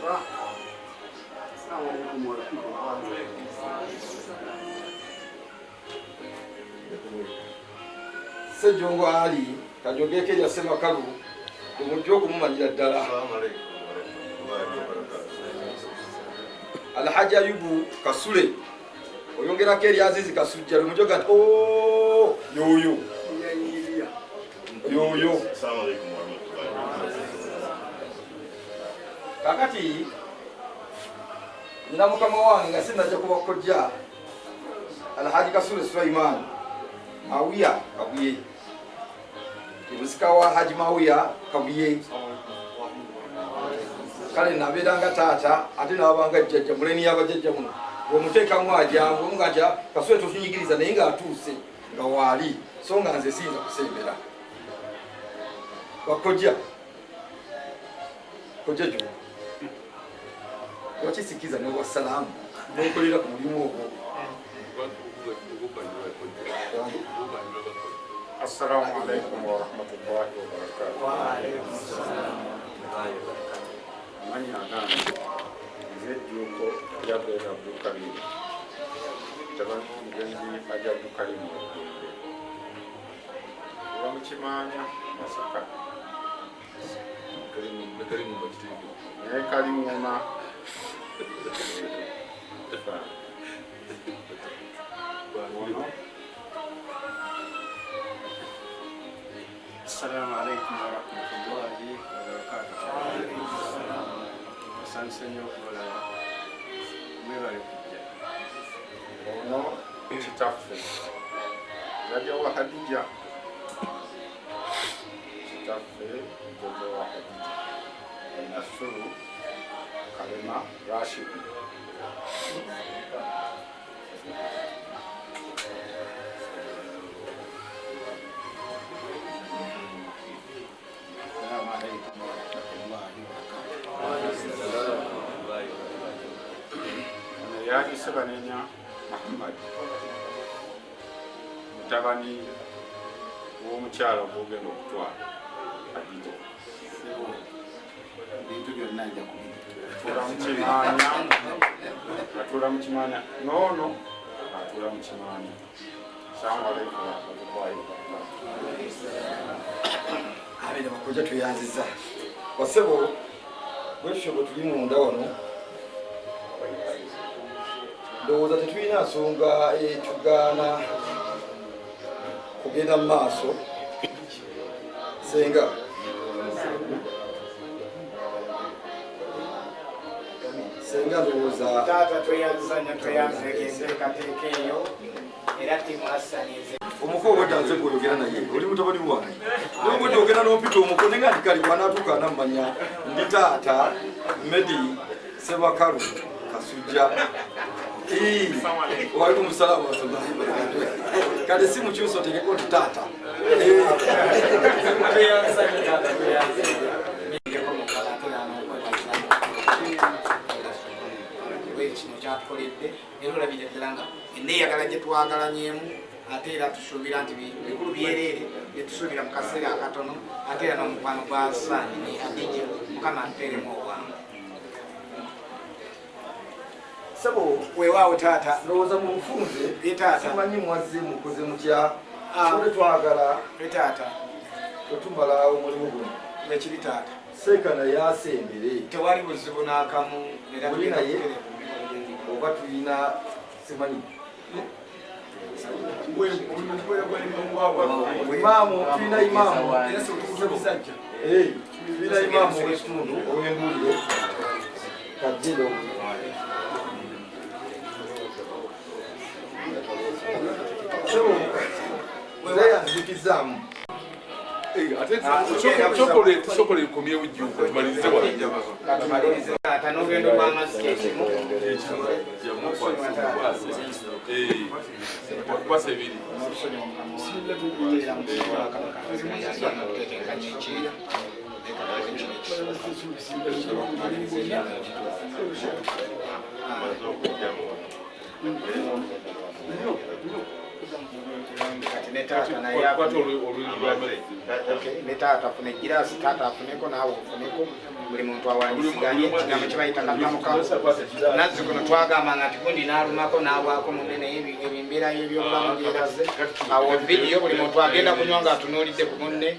Sejongo Ali kajogeke ya sema kalu tumujjo kumumanyira ddala. Alhaji Ayubu Kasule oyongera keri azizi kasujja lumujoga nti yoyo yoyo. Assalamu alaikum warahmatullahi kakati nina mukama wange nga sinajja kubakojja alhaji Kasule Sulaiman Mawiya Kabuye kibusika wa Haji Mawiya Kabuye kale nabeeranga taata ate nabanga jjajja muleni yabajjajja muno omuteekamu ajangu omugaja Kasule totunyigiriza naye ng'atuuse nga waali so nga nze siyinza kusembera bakojja kojja jo wakisikiza ne wassalamu n'okolera ku mulimu ogwo. Assalamu alaikum warahmatullahi wabarakatuh. Wa alaikum assalam. Manya agana nzejjuko lyabera Abdulkarim tabani mugenzi aja Abdulkarim wa mukimanya Masaka Karimu batiko naye Karimu ona Assalamu alaikum warahmatullahi wabarakatuh. Asante nnyo okulaba mwebale kujja. Ono kitaffe jjajja wa Hadija, kitaffe jjajja wa Hadija Nasuru Kalema Rashid. Yaki Sebanenya Muhammad mutabani w'omukyala gwogenda okutwala Hadija. Bintu byonna nja atuula mu Kimanya noono atuula mu Kimanya. Assalamu alaikum warahmatullahi wabarakatuh. Abene bakoja tuyanziza basebo bwesho bwe tuli munda wano ndowooza tetulina nsonga etugaana kugenda mu maaso senga ndowooza taata tweyanzizanya tweyanzegenzeekateeka eyo era timu asanize omuko obwedanze gwoyogera naye oli mutabani wange naye obwedda ogenda n'ompita omuko nenga ndikali bwanaatuuka nammanya ndi taata Medi Sebakalu Kasujja. Waalaikum salaam wa rahmatullahi wa barakatuh. Kade simu chuso tegeko tata. Neyagala gye twagalanyemu ate era tusuubira nti bikulu byerere byetusuubira mu kaseera akatono ate era n'omukwano gwa Saani ne Hadija Mukama ampeeremu obwangu. Sabo weewaawo taata ndowooza mu bufunze taata simanyi mwazze mukoze mutya ole twagala taata otumala omulimu guno nekiri taata seeka naye asembere tewali buzibu n'akamu oli naye oba tulina simanyi imaamu tulina imaamu tulina imaamu w'ekitundu ow'embuulire kajjero weyanzikizaamu sokole likomyewo jjuka tumalirize taata n'ogenda olw'amazzi ekimu kwasa ebiri taata afune egiraasi taata afuneko naawe ofuneko buli muntu awanyisiganye ekigambo kye bayita kakamuka nazzi kuno twagambanga nti gundi n'alumako n'abwako munene ebimbeera y'ebyobulamu byeraze awo vidiyo buli muntu agenda kunywa ng'atunuulidde ku munne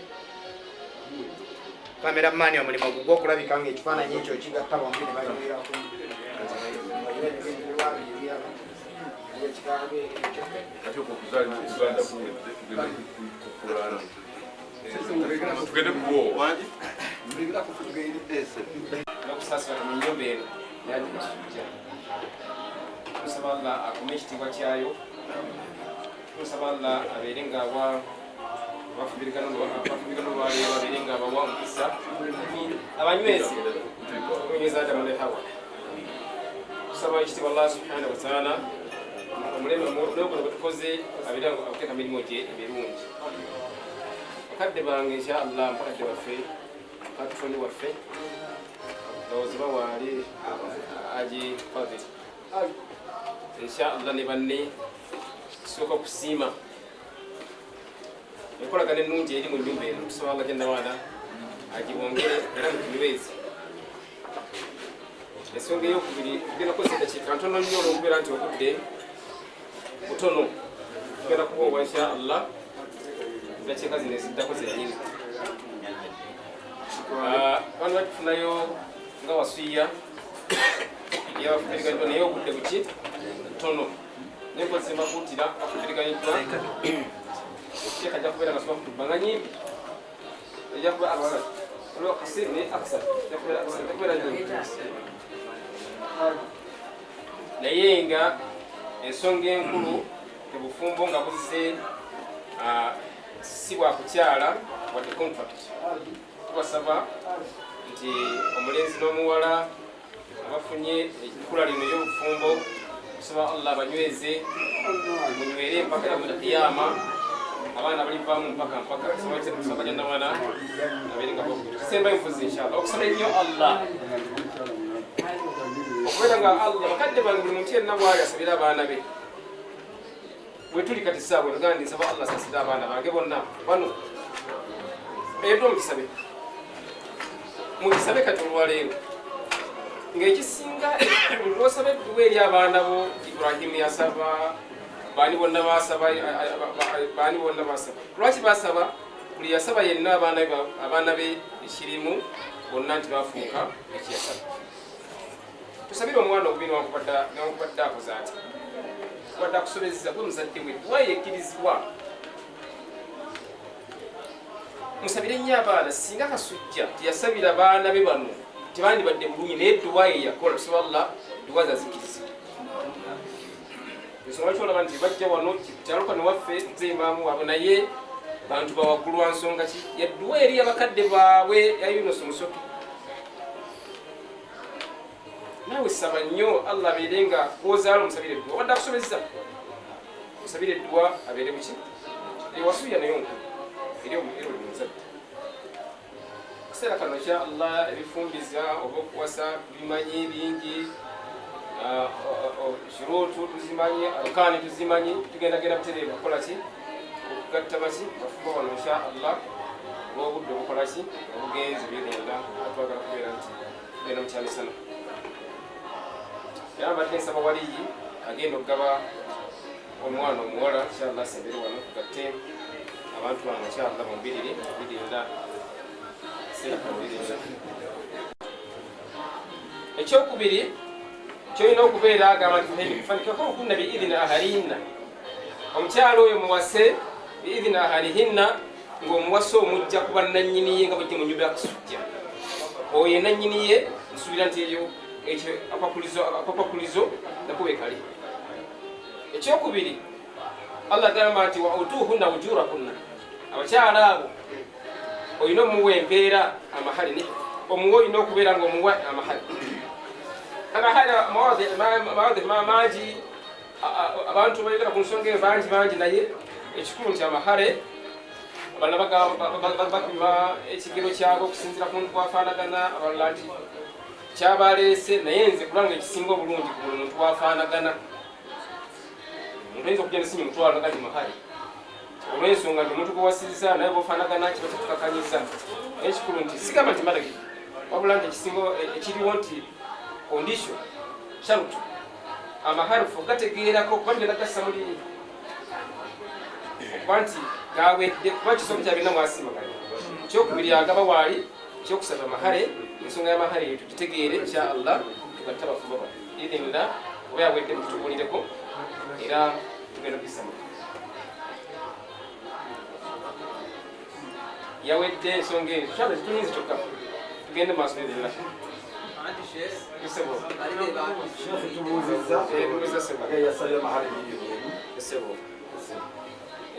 kamera maani omulimu gugwa okulabika nga ekifaananyi ekyo kigatta bombi ne bayimiraku ate okukuzala Uganda kuwedde tugenda kukulana tugende kuwo n'okusasula mu nnyumba eno yali Kasujja. Tusaba Allah akume ekitiibwa kyayo, tusaba Allah abeere ng'abafubirigano lwaleero abeere ng'abawa omukisa abanywezi okunyweza Adamu ne Hawa. Tusaba ekitiibwa Allah subhanahu wa ta'ala omulembe n'oguno gwe tukoze abeere okuteeka emirimu gye ebirungi. Bakadde bange insha Allah mpakadde waffe katufundi waffe ndowooza bawaali Haji Fadil insha Allah ne banne kisooka okusiima enkolagana ennungi eri mu nnyumba eno tusaba Allah jalla waala agiwongere era mutumiwezi. Ensonga eyokubiri tugenda kukozesa eddakiika ntono nnyo olw'okubeera nti obudde butono tugenda kubaoba insha Allah eddakiika zino eziddako zennyini. Bano bakifunayo nga wasiya yabafubiriganyiddwa naye obudde buki butono naye nkozesa emakuutira bafubiriganyiddwa okuteeka ajja kubeera nga soba kutubbanga nyimpi يقبل أكثر ولو قصير أكثر يقبل naye nga ensonga enkulu tebufumbo nga buzise si bwakukyala wadde contract tubasaba nti omulenzi n'omuwala abafunye ekkula lino ery'obufumbo tusaba Allah abanyweze munywere mpaka yawmul qiyama abaana balivaamu mpaka tusaba jannawana abeere nga tusemba enfuzi inshallah okusaba ennyo Allah okubeera nga Allah bakadde bange buli muntu yenna bwali asabira abaana be wetuli kati saabwe nogandi nsaba Allah asasira abaana bange bonna bano edo mukisabe kati olwaleero ng'ekisinga lwosaba edduwa eri abaana bo Ibrahimu yasaba baani bonna basaba lwaki basaba buli yasaba yenna abaana be ekirimu bonna nti bafuuka ekiyasaba tusabire omwana obubi newankubadde akoze ati kubadde akusobezza gwe muzadde we duwa yekkirizibwa musabire nnyo abaana singa kasujja teyasabira baana be bano tebandibadde bulungi naye duwa ye yakola tusaba Allah duwa zazikirizibwa ensonga lwaki olaba nti bajja wano kyalo kano waffe nze imaamu waabwe naye bantu bawaggulu wa nsonga ki yadduwa eri abakadde baabwe ya Yunus Musoke naawe saba nnyo Allah abeere nga kwozaala omusabire edduwa wadde akusobezza musabire edduwa abeere buki ewasuuya naye onkulu eri buli muzadde kiseera kano kya Allah ebifumbiza oba okuwasa tubimanyi bingi shuruutu tuzimanyi arkaani tuzimanyi tugendagenda butereevu kukola ki okugatta baki bafuba wano insha Allah olw'obudde obukola ki obugenzi bigenda atwagala kubeera nti tugenda mukyamisana era mbadde nsaba waliyi agenda okugaba omwana omuwala inshallah asembere wano tugatte abantu bange inshallah mumbirire birinda seera kabirinda ekyokubiri kyoyina okubeera agamba nti fanikako okunna biidhina ahalihinna omukyalo oyo muwase biidhina ahalihinna ng'omuwase omujja kuba nannyiniye nga bwejje mu nyumba yakusujja oyo nannyiniye nsuubira nti eyo ekyo akapakulizo nakuba ekali ekyokubiri Allah agamba nti wautuhunna ujurakunna abakyala abo olina omuwa empeera amahali ne omuwa olina okubeera ng'omuwa amahali mawadhi mangi abantu bayogera ku nsonga eyo bangi naye ekikulu nti amahale abalala bapima ekigero kyabo okusinzira ku muntu bwafaanagana abalala nti kyabaleese naye nze kulanga ekisinga obulungi ku buli muntu bwafaanagana omuntu ayinza okugenda sinya omutwalo gati mahale olw'ensonga nti omuntu gwewasiriza naye bwofaanagana kiba kitukakanyiza naye ekikulu nti sigamba nti malagi wabula nti ekisinga ekiriwo nti condition sharutu amaharufu gategeerako kuba tugenda gassa muli okuba nti gawedde kuba kisomo kyabirina mwasimaganya kyokubiri agaba waali kyokusaba amahale ensonga y'amahale eyo tugitegeere insha Allah tugatta bafuba ba idinla oba yawedde mukitubulireko era tugenda kugisama yawedde ensonga eyo tukyala zitunyinzi kyokka tugende maaso idinla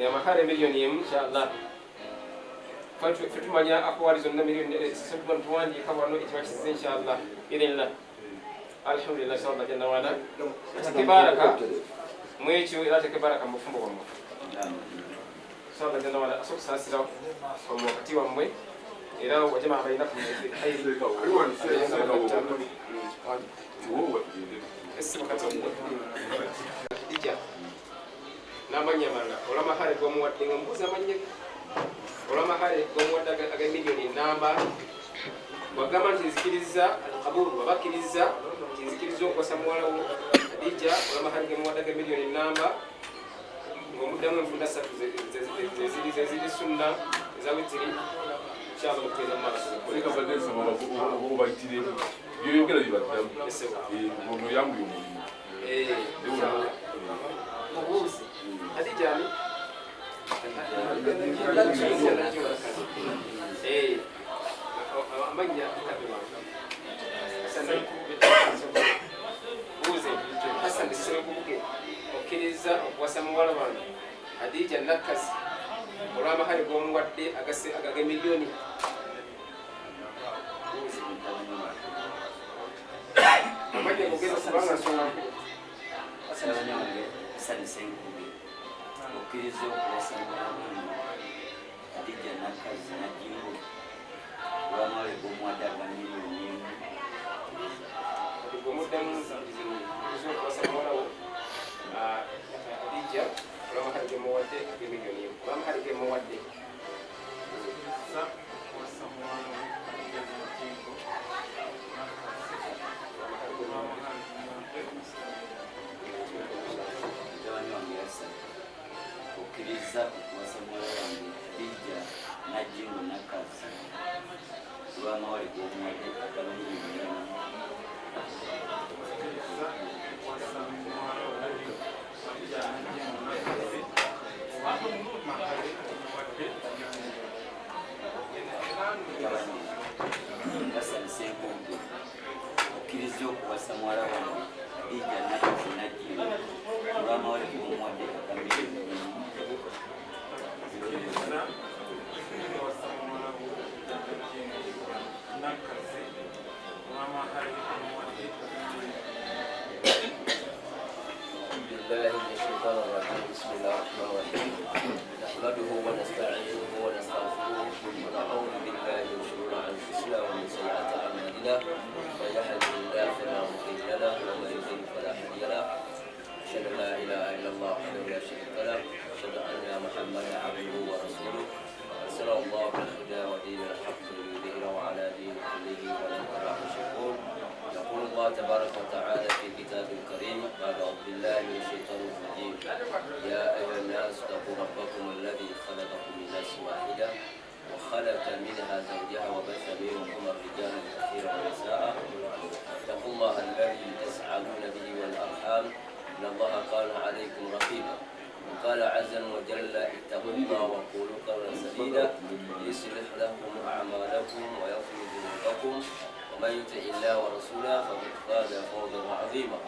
amahale miliyoni emu inshallah fetumanya akwali zonna miliyoni tuwandiika wano ekiba kizize inshallah idinla alhamdulillah inshallah janna wala ateke baraka mwekyo era ateke baraka mu bufumbo bwammwe inshallah janna wala asokusaasira omukati wammwe era wajama balina n'amanya amalala olw'amahale g'omuwadde nga mubuuza amanya olw'amahale g'omuwadde aga miliyoni enamba wagamba nti nzikiriza alkabulu wabakkiriza nti nzikiriza okuwasa muwala wo Adija olw'amahale g'omuwadde aga miliyoni enamba ng'omuddamu enfunda 3 zeziri sunna eza witiri inshallah mutweza mu maaso oleka bagenza obayitire byoyogera bibaddamu ono yanguye omulimu Adija ni amanya buze Hassan Sebuge okkiriza okuwasa muwala wange Hadija Nakasi olw'amahale g'omuwadde agage miliyoni amanya kugeza kubanga nsonga Hassan Sebuge okkiriza okuwasa muwala wange Hadija Nakasi na Jimbo olw'amahale g'omuwadde aga miliyoni gomuddamu okuwasa muwala wo Hadija olw'amahale gemuwadde ag'emiliyoni emu olw'amahale gemuwadde okkiriza okuwasa muwala wange Hadija na Jimbo Nakasi olw'amahale g'omuwadde aga miliyoni emu Hassan Sebuge okkiriza okuwasa muwala wange Hadija Nakasi na Jimbo olw'amahale g'omuwadde aga miliyoni emu بسم الله الرحمن الرحيم نحمده ونستعينه ونستغفره ونعوذ بالله من شرور انفسنا ومن سيئات اعمالنا من يهده الله فلا مضل له ومن يضلل فلا هادي له اشهد ان لا اله الا الله وحده لا شريك له اشهد ان محمدا عبده ورسوله ارسله الله بالهدى ودين الحق ليظهره على دين كله ولو كره المشركون يقول الله تبارك وتعالى في كتابه الكريم بعد اعوذ بالله من الشيطان الرجيم يا ايها الناس اتقوا ربكم الذي خلقكم من نفس واحده وخلق منها زوجها وبث منهما رجالا كثيرا ونساء اتقوا الله الذي تسالون به والارحام ان الله كان عليكم رقيبا وقال عز وجل اتقوا الله وقولوا قولا سديدا يصلح لكم اعمالكم ويغفر ذنوبكم ومن يطع الله ورسوله فقد فاز فوزا عظيما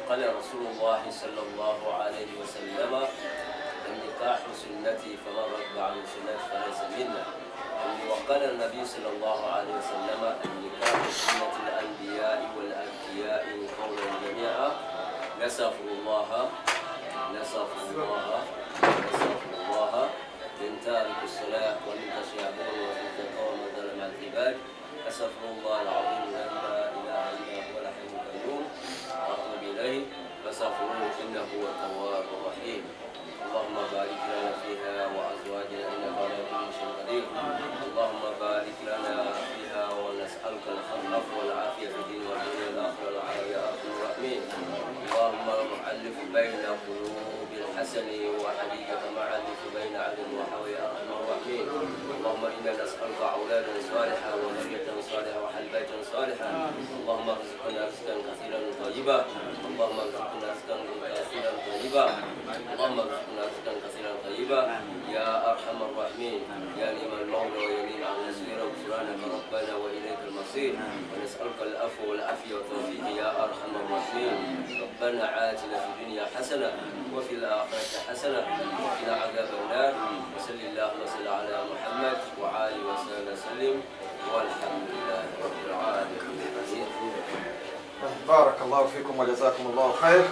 قال رسول الله صلى الله عليه وسلم النكاح سنتي فمن رغب عن سنتي فليس منا وقال النبي صلى الله عليه وسلم النكاح سنة الأنبياء والأذكياء قولا جميعا نستغفر الله نستغفر الله نستغفر الله من تارك الصلاة ومن تشيعون ومن تقوم ظلم العباد أستغفر الله العظيم لا إله إلا هو الحي القيوم وأتوب إليه فاستغفروه إنه هو التواب الرحيم اللهم بارك لنا فيها وأزواجنا إنك على كل شيء قدير اللهم بارك لنا فيها ونسألك العفو والعافية في الدين والدنيا والآخرة يا أرحم الراحمين اللهم ألف بين قلوب الحسن وحديثك مع ألف بين عدل وحوي يا أرحم الراحمين اللهم إنا نسألك أولادا صالحة وذرية صالحة وحل بيتا صالحا اللهم ارزقنا رزقا كثيرا طيبا اللهم ارزقنا رزقا كثيرا طيبا اللهم ارزقنا رزقا كثيرا طيبا يا أرحم الراحمين يا نعم المولى ويا نعم النصير غفرانك ربنا وإليك المصير ونسألك العفو والعافية والتوفيق يا أرحم الراحمين ربنا آتنا في الدنيا حسنة وفي الآخرة حسنة وقنا عذاب النار وصل اللهم وسلم على محمد وآله وصحبه وسلم والحمد لله رب العالمين. بارك الله فيكم وجزاكم الله خير.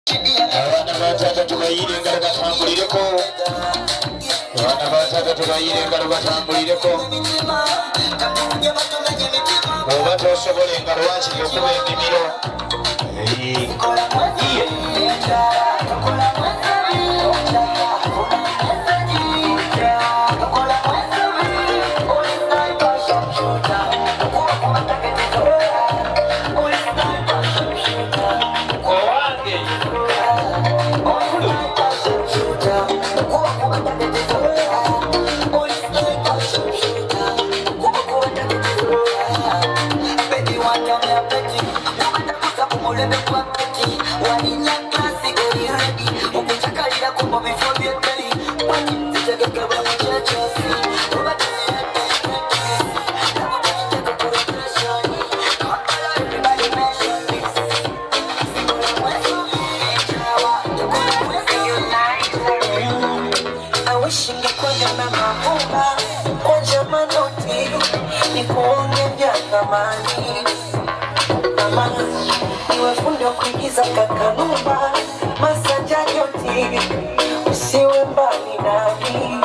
Abana batata tubayire engalo batambulireko. Abana batata tubayire engalo batambulireko. Oba tosobola engalo wankiri okuba ennimiro. Niwe fundi wa kuigiza kakanumba Masanja joti usiwe mbali nami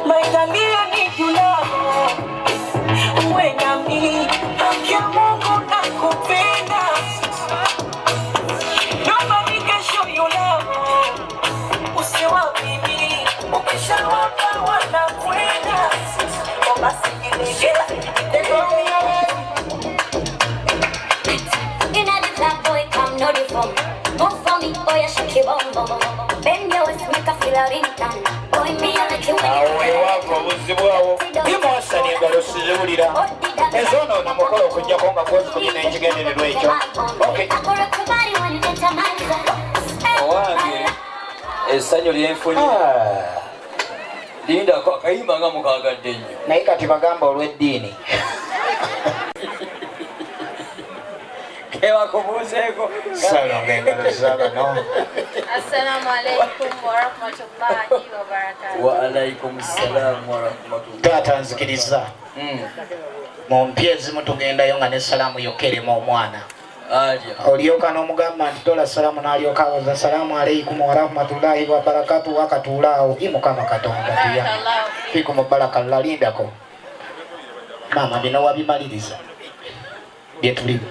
Maitalia ni julao uwe nami Haki ya Mungu nakupenda Nobody can show you love Usiwa mimi Ukisha wapa wanakwenda Obasi kilegela Move for me, boy, I shake your bum bum bum. Bend your waist, make a feel a ringtone. Boy, me I like you when you Awe wako buzibuawo imosani engalo siziwulira ezono namukolo okujjako nga kozi kulina ekigendererwa ekyo. Owange essanyu lyenfunye lindako akayimba nga mukagadde nnyo naye kati bagamba olw'eddiini ewakubuuzeeko salonga engalo zabano. Assalamu alaikum warahmatullahi wabarakatuh. Wa alaikum salam warahmatullahi. Taata nzikiriza mu mpya ezimu tugendayo nga n'essalaamu yokeremu omwana olyoka n'omugamba nti tola salaamu n'alyoka awoza salaamu alaikum warahmatullahi wabarakatuh wakatuulaawo i Mukama Katonda tuya fikum barakallah lindako maama bino wabimaliriza bye tulimu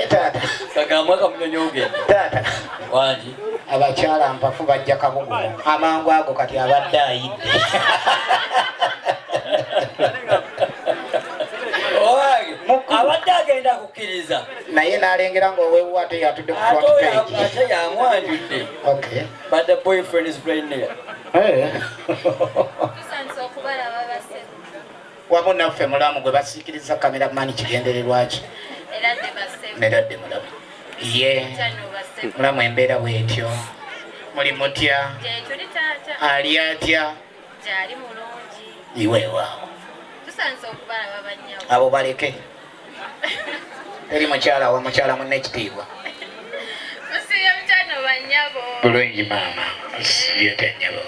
Tata kagamwa kamunyonyoge tata wangi abakyala mpafu bajja kabugumu amangu ago kati abadde ayidde abadde agenda kukkiriza naye n'alengera ng'oweewu ate yatudde ku front page ate yamwanjudde but the boyfriend is playing there wamu naffe mulamu gwe basiikiriza kameramani kigendererwa ki neradde mulamu ye mulamu embeera bwetyo muli mutya ali atya iweewaawo abo baleke eri mukyala wa mukyala munne ekitiibwa bulungi maama yete nnyabo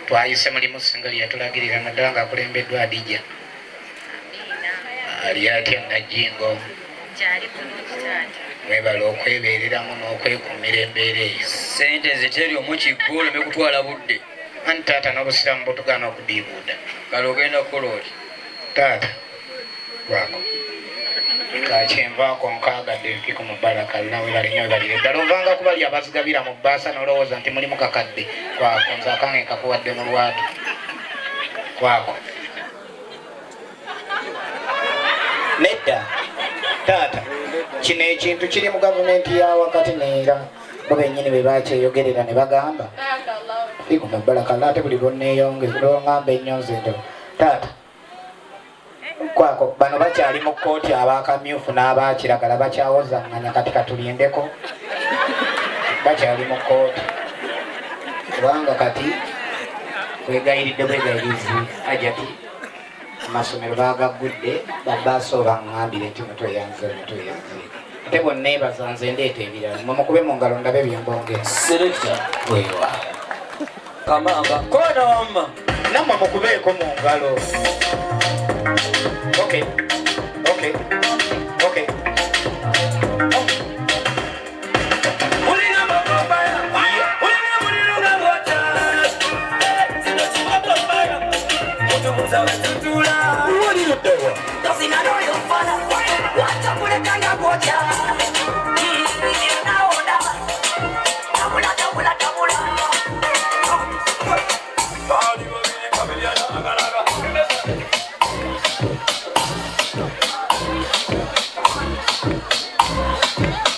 twayise mulimu singali yatulagirira naddala ng'akulembeddwa Adija ali atya Najingo mwebala okwebeereramu n'okwekumira embeera eyo sente ziteri omukiggwa oleme kutwala budde anti taata n'obusiraamu butugaana okudiibuuda kale ogenda kukola oti taata gwako kakyenvaako nkaagadde nfiku mu baraka linawebalinyo webalire ddala ovanga kubali abazigabira mu bbaasa n'olowooza nti mulimu kakadde kwako nze akange nkakuwadde mu lwatu kwako nedda taata kino ekintu kiri mu gavumenti ya wakati neera bo bennyini bwe bakyeyogerera ne bagamba fiku mu baraka ate buli lwonneeyongezolongamba ennyo nze ndo taata kwako bano bakyali mu kkooti abakamyufu n'abakiragala bakyawozanganya kati katulindeko bakyali mu kkooti kubanga kati wegayiridde bwegayirizi ajati amasomero bagagudde babbaasa obaŋŋambire nti mutweyanze ate bonneebaza nze ndeeta ebirala mumukube mu ngalo ndabe byembongera selekta wewa kamamba kona wamma namwe mukubeeko mu ngalo. Okay.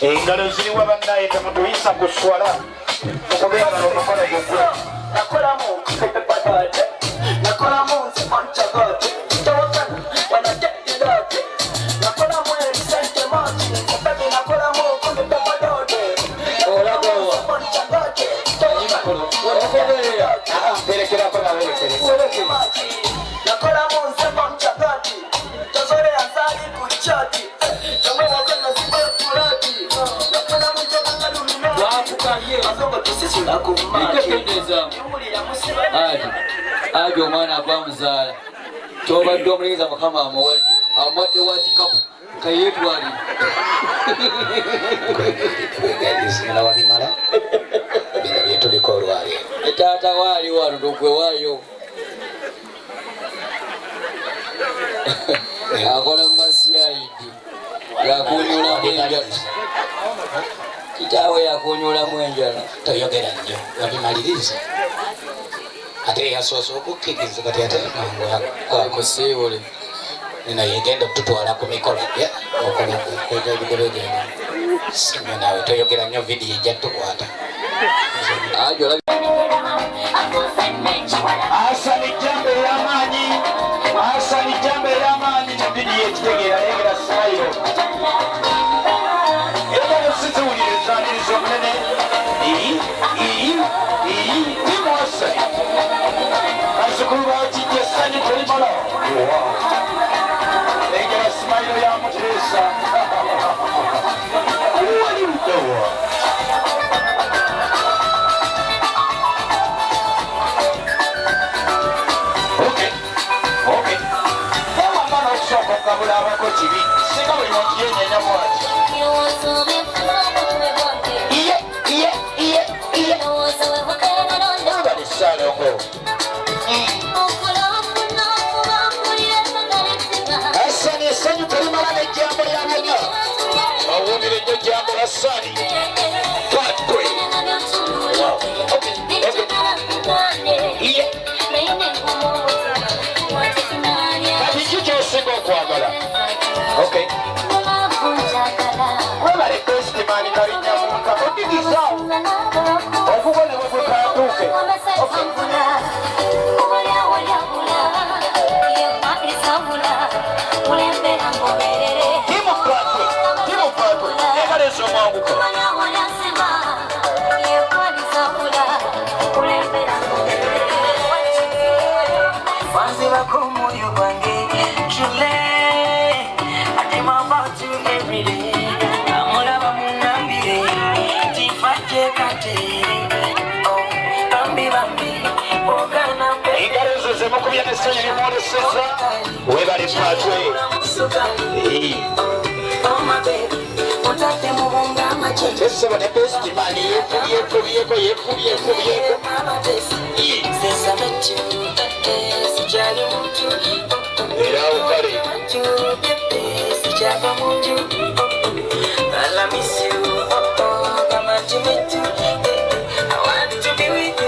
Engalo ziriwa bannaye temutuyisa kuswala okubeera omukono gugwe nakolamu manchagate tawakana wanajeirate nakolamu ebisente mangi otabi nakolamu okunitamadode olagowa manchagate perekerako nawerekere nakolamu nze manchagate tozole azali kuchati tomwewakana zibekulati nakolamu jagakalulina azongo tusisula kumaki aje omwana agwamuzaala tobadde omuleeza mukama amuwadde amuwadde wa kikapu kayetwali ebisimala wabimala bino byetuliko olwaliro taata waali wano togwe waayo akola mumasiyayidi yakunyulamu enjala kitaawe yakunyulamu enjala toyogera nnyo wabimaliriza ate yasoose okukkiriza kati ate musiibule naye genda tutwala ku mikolo gye okolaebigobegenda sinyo naawe toyogera nnyo vidiyo ejja tukwata asani jambo ey'amaanyi ne vidiyo ekitegeera yegera sayiro era siziwulire ezaniriza omunene timose bazukulu bakijja essanyu terimala engera simayiro ya muteesa wali muddawa ewamana okusooka okugabula abako kibi singa buli muntu yenyenya bwati salongo asani essanyu terimala nejjambo lyabona awumire nnyo jambo asani patwe kati ki kyosinga okwagala webale testimani kalinyamunka odigiza okubonebwa gwe katuuke timupatwe ekaleza omwanguka wanzibako omwoyo gwange jule about you every day. Amulaba munambire tifajje kate. Oh, bambi ogana pe. Ingalezo zemukubya n'essanyu limwoleseza webale patwe. Oh my baby, otate mubunga amache. Teseba ne best man yefubiyeko. Since I met you, sijali muntu. Era ukale. I miss you, come on to meet you. I want to be with you.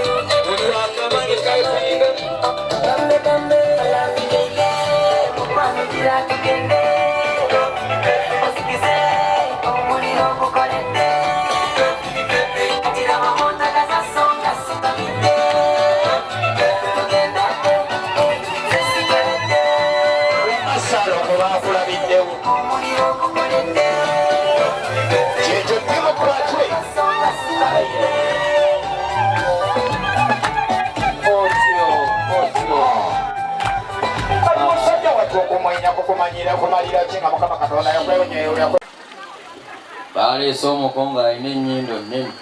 baleese omukko ng'alina ennyindo nnene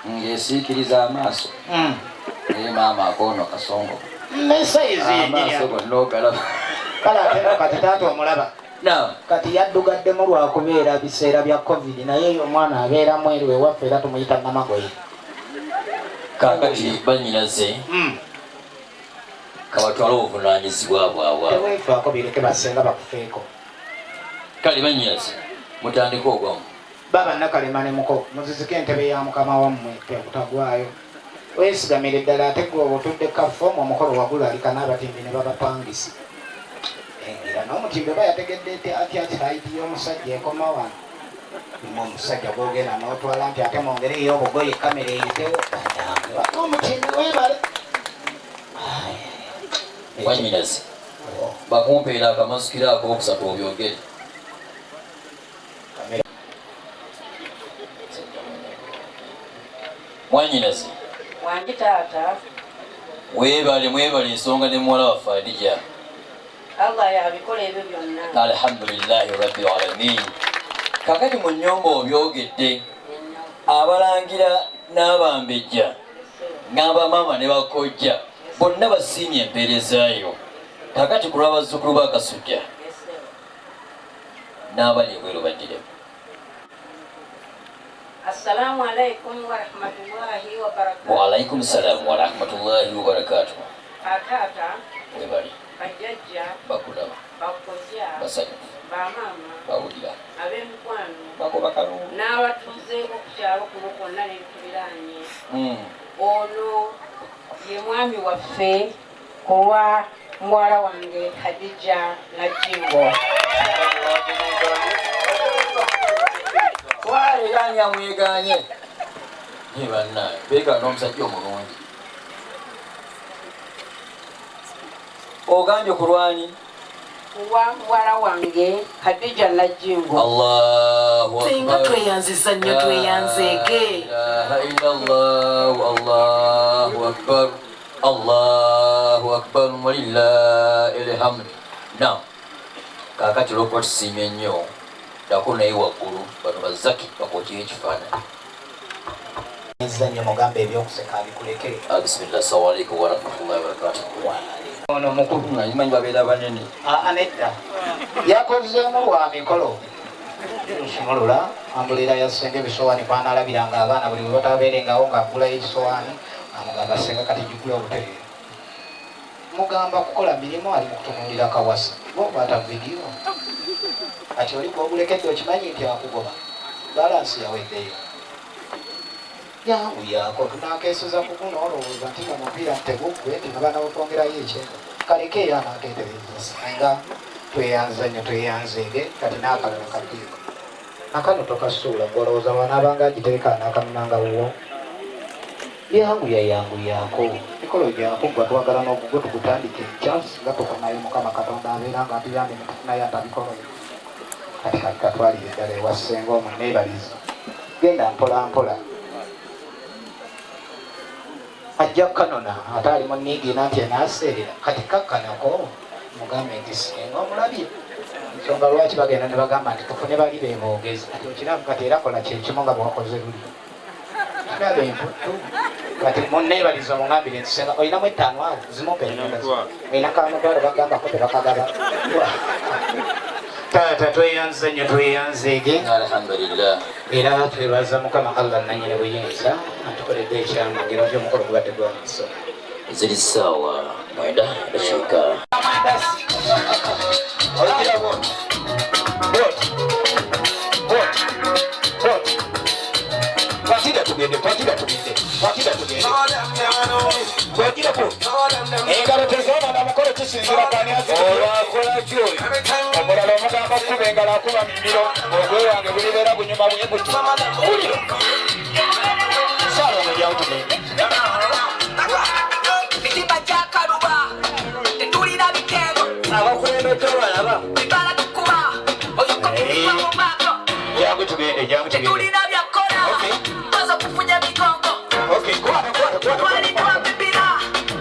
ng'esiikiriza amaaso maama akono kasongo. Mesaizi yenyewe. Kala kati tato omulaba. Kati yaddugaddemu lwakubeera biseera bya covid naye omwana abeera mweru ewaffe era tumuyita Namagoye. Kakati bannyinaze kabatwala obuvunaanyizibwa bwabwe. Teweefaako bireke basenga bakufeeko. Kale bannyinaze mutandika ogwamu. Baba Nakalema ne muko muzizike entebe ya mukama wammwe tekutagwayo. Weesigamire ddala ate gwe obutudde kafomu omukolo wagula alika n'abatimbi ne babapangisa. Era n'omutimbe oba yategedde atya kiraiti y'omusajja ekoma wano. Omusajja gwogenda n'otwala nti ate mwongereyo obugoye kamera eyitewo. Omutimbe weebale. Wannyinaze bakumpeera akamasukiro ako okusatu obyogere. Wannyinaze wange taata mwebale ensonga ne muwala waffe Adija. Allah yabikola ebyo byonna. Alhamdulillahi rabbil alamin. Kakati mu nnyumba obyogedde abalangira n'abambejja n'abamaama ne bakojja bonna basiimye empeerezaayo. Kakati ku lw'abazzukulu ba Kasujja n'abali ebweru baddire. Assalamu alaikum wa rahmatullahi wa barakatuh. Wa alaikum salam wa rahmatullahi wa barakatuh. Atata webali bajjajja bakulaba bakozya basanyufu bamaama bawulira ab'emikwano bakoba kalungu n'abatuuze okukyalo kuno kwonna n'ebituliraanye. Ono ye mwami waffe olwa muwala wange Hadija Najjingo. Twaleeganye amweganye ye bannaye beekala n'omusajja omulungi. Oganje ku lwani? Wa muwala wange Hadija Najjingo. Allahu akbar. Singa tweyanziza nnyo tweyanzeege. La ilaha illallah, Allahu akbar. Allahu akbar walillahil hamd. Now, kakati lw'okuba tusiimye nnyo dako naye waggulu bano bazaki bakwokye ekifaananyi. Nnyo mugambe ebyokuseka bikulekere. Bismillah, assalamu alaikum wa rahmatullahi wa barakatuh. Ono mukulu nayimanyi babeera banene. Nedda yakozeemu lwa mikolo nsumulula ambulira yasenga ebisowaani kwanalabiranga abaana buli webatabeerengawo ng'agulayo ekisowaani amugamba senga kati jjukula obutereere mugamba kukola mirimu ali mu kutunuulira kawasa bo baata vidiyo kati oli gwogulekedde okimanyi nti akugoba balansi yaweddeyo yanguyaako tunakeeseza kuguno olowooza nti nga mupiira ntegugwe nti nga banawotwongerayo ekyenda kalekeeyo anaakeetereza senga tweyanza nnyo tweyanzeege kati n'akalala kaddiiko akano tokasuula ng'olowooza banaabanga agiteeka n'akamunanga wuwo yanguyaako mikolo gyako gwa twagala n'ogugo tugutandike enkyansi nga tufunayo mukama katonda abeera nga atuyambe ne tufunayo atabikoloyo kati kati katwalire eddala ewa ssenga omwe neebaliza genda mpola mpola ajja kanona ate ali mu nniigiina nti enaaseerera kati kakkanako mugambe nti senga omulabye ensonga lwaki bagenda ne bagamba nti tufune bali beeboogezi kati okirabu kati era kola kyekimu nga bwakoze luli kiraba emputtu kati munneebaliza omungambire nti senga olinamu ettaano awo zimupe olina kamutwalo bagambako tebakagaba taata tweyanze nnyo tweyanzeege alhamdulillah era twebaza mukama Allah nannyini buyinza atukoledde ekyamagero gy'omukolo gubadde gwa miso ziri ssaawa 9 dakiika engalo tezoona namukolo kisinzira kaniaobakola kyoyo omulala omugamba kuba engalo akuba mimiro ogwe wange bulibeera bunyuma bwe buti buliro saalongo gyawutugende ekiba kyakaluba tetulina biteego abakulembedde balaba bibala tukuba oyokokuba mu maako jangu tugende tetulina byakola mpoza okufunya migongo twalidwa bibira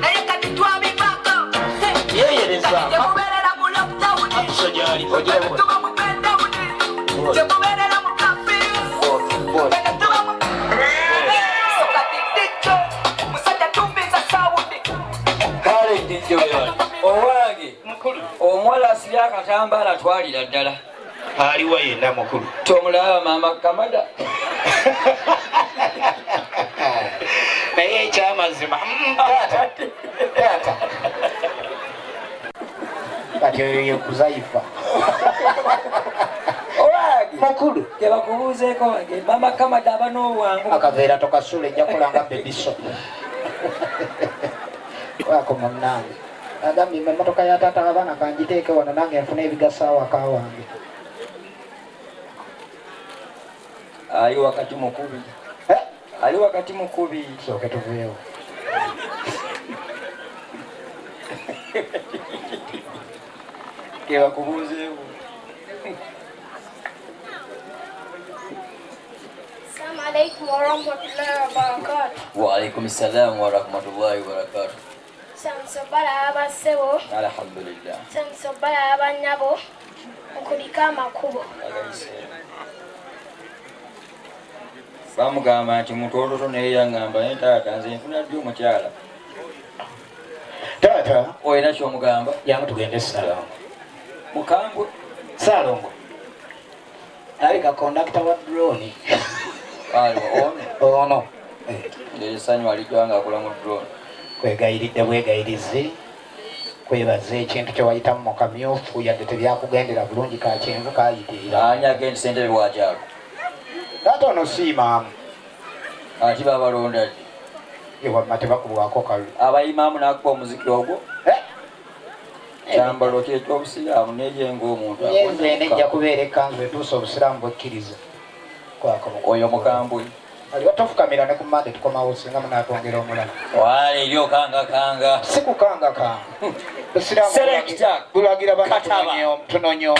naye kati twabibako temubeerera mu lockdowni tuba mu pendowni temubeerera mu kafiyu tuba mu kati dikyo owange omuwala asibye akatambaala atwalira ddala aliwo yenna mukulu tomulaba mama Kamada naye ekyamazima taata kati oyo yekuzaifa makulu tebakubuuzeeko wange mama Kamada aba n'obwangu akaveera tokasula ejja kulanga bebiso wako munnange agambye emmotoka ya taata abaana kanjiteeke wano nange nfuna ebigasa awaka wange ali wakati mukubi ali wakati mukubi soke tuveewo kebakubuuzeewo Assalamualaikum warahmatullahi wabarakatuh. Waalaikumsalam warahmatullahi wabarakatuh. Sansobala abasebo. Alhamdulillah. Sansobala abanyabo. Okulika amakubo. Bamugamba nti mutototo naye yangamba naye taata nze nfuna ddi omukyala taata olina kyomugamba yangu tugende Salongo mukambwe Salongo alika kondakita wa drone ono esanyu alijwanga akola mu drone kwegayiridde bwegayirize kwebaza ekintu kyewayitamu mu kamyufu yadde tebyakugendera bulungi kakyenvu kayitirira ani agendi sentebe bwakyalo taata ono siimaamu ati babalonda ddi ewamma tebakubwako kalu abayimaamu nakuba omuziki ogwo kyambalo kyekyobusiraamu neyenga omuntu yenze nejja kubeera ekanzu etuusa obusiraamu bwekkiriza oyo mukambwe aliwo tofukamira ne ku mande tukomawo singa munaatwongera omulala wala eri okangakanga sikukangakanga bulagira banatunonyo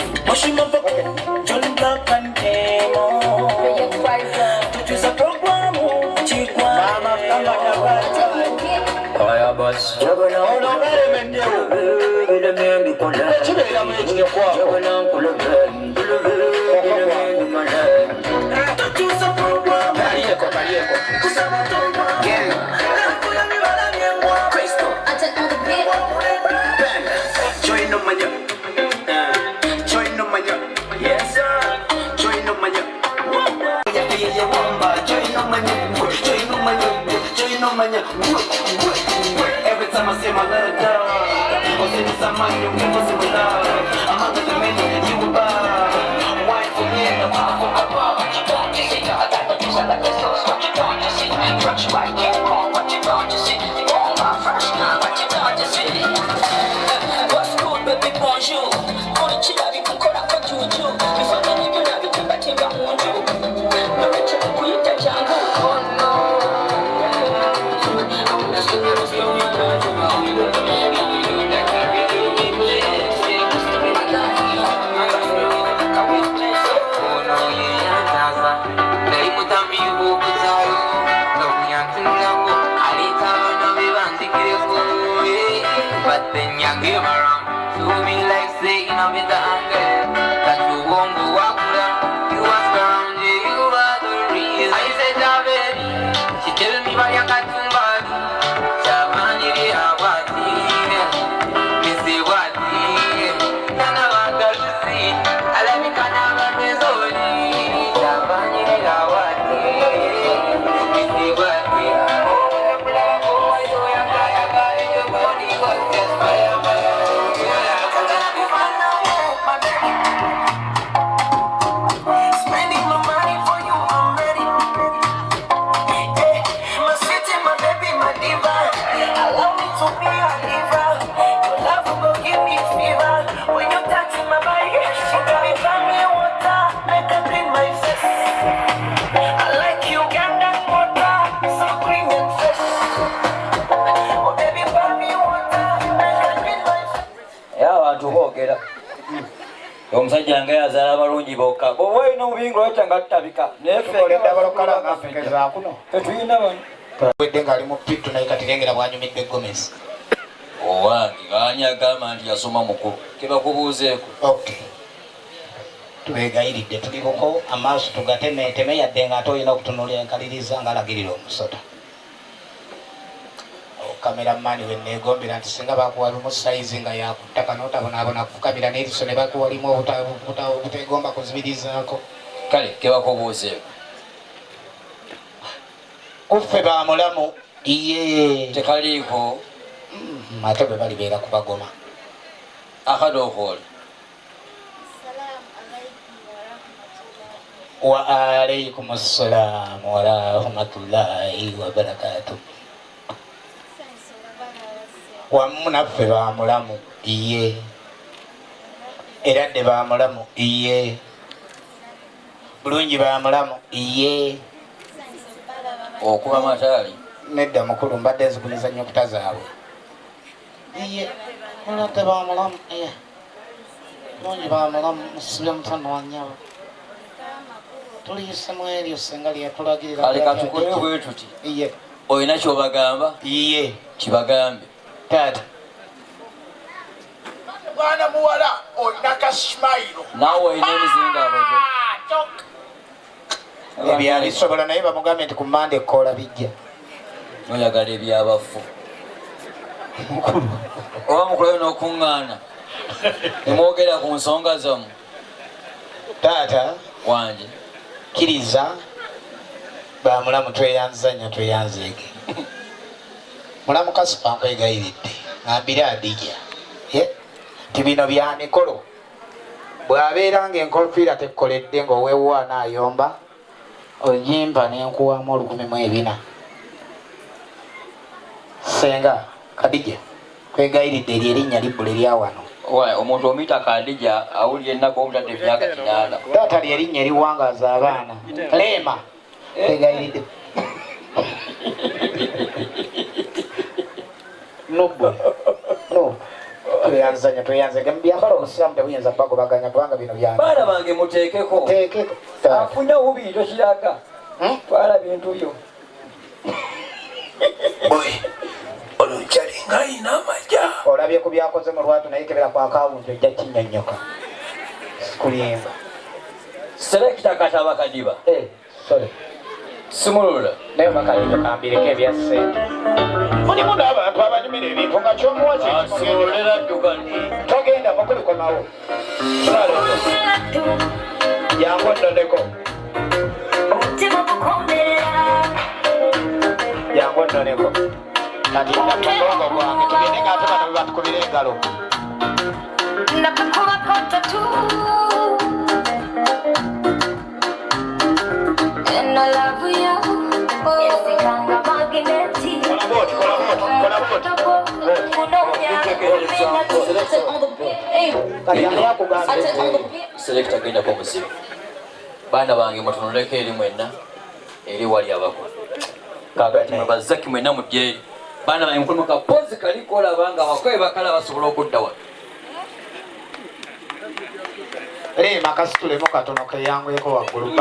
Every time I see my little girl, I see some money, you give us some love. I'm under the menu, you will buy. Wine for me, the pop for my pop. What you doing? You see, I got the piece of the sauce. What you doing? You see, drugs right here. What you doing? You see, all my fresh now. What you doing? You see, what's good, baby? Bonjour. On the chill, I can call up a juju. Before the nigga, I can come back in the mojo. No richer, we take Django. Oh no. But then you give around to me like saying I'm in the anger that you won't go up you ask around you are the reason I said David she tell me why you got too much Shabani Awati Missy Wati Nana Wanda Lucy I let me can have a resoli Shabani Awati Missy Wati Spending my money for you, I'm ready. My city, my baby, my diva. Allow me to be a diva. Your love will give me fever. When you touch my body, she got me from me water. Make her clean my face. I like you, Ugandan water, so clean and fresh. Oh baby, pour me water. Make her clean my face. abantu boogera omusajja nga yazaala abalungi bokka bwoba olina omubingo lwakyanga tutabika tetuyina wedde ngaali mu pittu naye katirengera bwanyumidde egomesi owange gaani agamba nti yasoma mukulu kebakubuuzeeko tubegayiridde tulibuko amaaso tugateme yadde nga ate olina okutunulira enkaliriza ngaalagirira omusota kameramani we negombera nti singa bakuwalimu sayizi nga yakuttaka n'otabonaabona kufukamira n'eriso ne bakuwalimu obutegomba kuzibirizaako. Kale kebakubuuzeeko kuffe bamulamu iye tekaliiko ate bwe balibeera kubagoma akade okwola. wa alaikum assalamu warahmatullahi wabarakatuh. wamu naffe bamulamu iye era dde bamulamu iye bulungi bamulamu iye okuba mataali nedda mukulu mbadde nzikuliza nnyukuta zaabwe iye era dde bamulamu iye bulungi bamulamu musibye mutano wa nnyabo tuliyisemu eryo senga lyatulagirira. Kale katukole bwe tuti iye olina kyobagamba iye kibagambe. taata mwana muwala olina kasimayiro naawe olina emizinga abojo ebyabisobola naye bamugambe nti ku mande ekkoola bijja oyagala ebyabafu oba mukulayo n'okuŋŋaana nemwogera ku nsonga zamu. taata wanje kkiriza bamulamu tweyanzanya tweyanzeege mulamu kasipa nkwegayiridde ngambira adija ti bino bya mikolo bw'abeera ng'enkofiira tekkoledde ng'oweewa naayomba ojimba nenkuwamu 14,000 senga kadija kwegayiridde eryo erinnya libbula eryawano omuntu omuyita kadija awulira ennaku obutadde emyaka 8 taata lyerinnya eriwangaza abaana leema kwegayiridde nobbo no tweyanzanya tweyanzege mubyambala obusiramu tebuyinza bagobaganya kubanga bino byange baana bange muteekeko teekeko afunye obubi tokiraga twala bintu byo olunkyali ng'ayina amajja olabye ku byakoze mu lwatu naye kebera ku akawunti ojja kinyonnyoka kulimba selekita kataba kadiba sorry simulula naye bakalindo kambireko ebya ssente mulimu n'abantu abanyumira ebintu nga kyomuwa kisolera ddukani togenda mukulikomawo jangu onnoneko jangu onnoneko kati namulongo gwange tugende ng'ate bano bwe batukubira engalo And I love you. Yesikanga magneti. selekita genda ko musiba baana bange mutunuleko eri mwenna eri wali abako kakati mwebazaki mwenna mujjeeri baana bange mukulu kapozi kaliko olabanga abakobe bakala basobola okudda wano leema kasitulemu katono keyangweko waggulu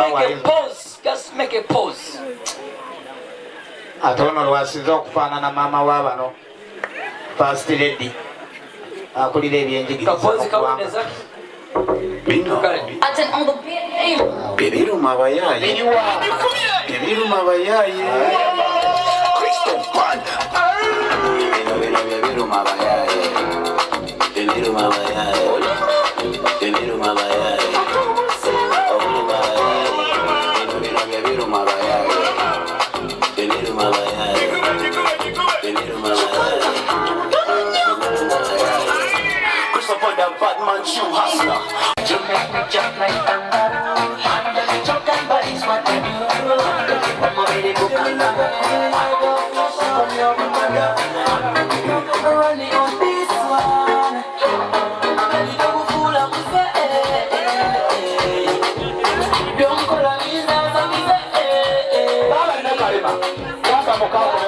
ate ono lwasinze okufaanana maama wa bano fast lady akulira ebyenjigiriza ebiruma abayaaye ebiruma abayaaye ebiruma abayaaye ebiruma abayaaye ebiruma abayaaye obuluma abayaaye ebiruma abayaaye ebiruma abayaaye ebiruma abayaaye Christopher the Batman shoe hustler. You make me jump like kangaroo. Jump and body's what I do. I'm already booked on the running on this one. I'm a little fool of the don't call me now, so me say Baba na kalima. Kaka mukao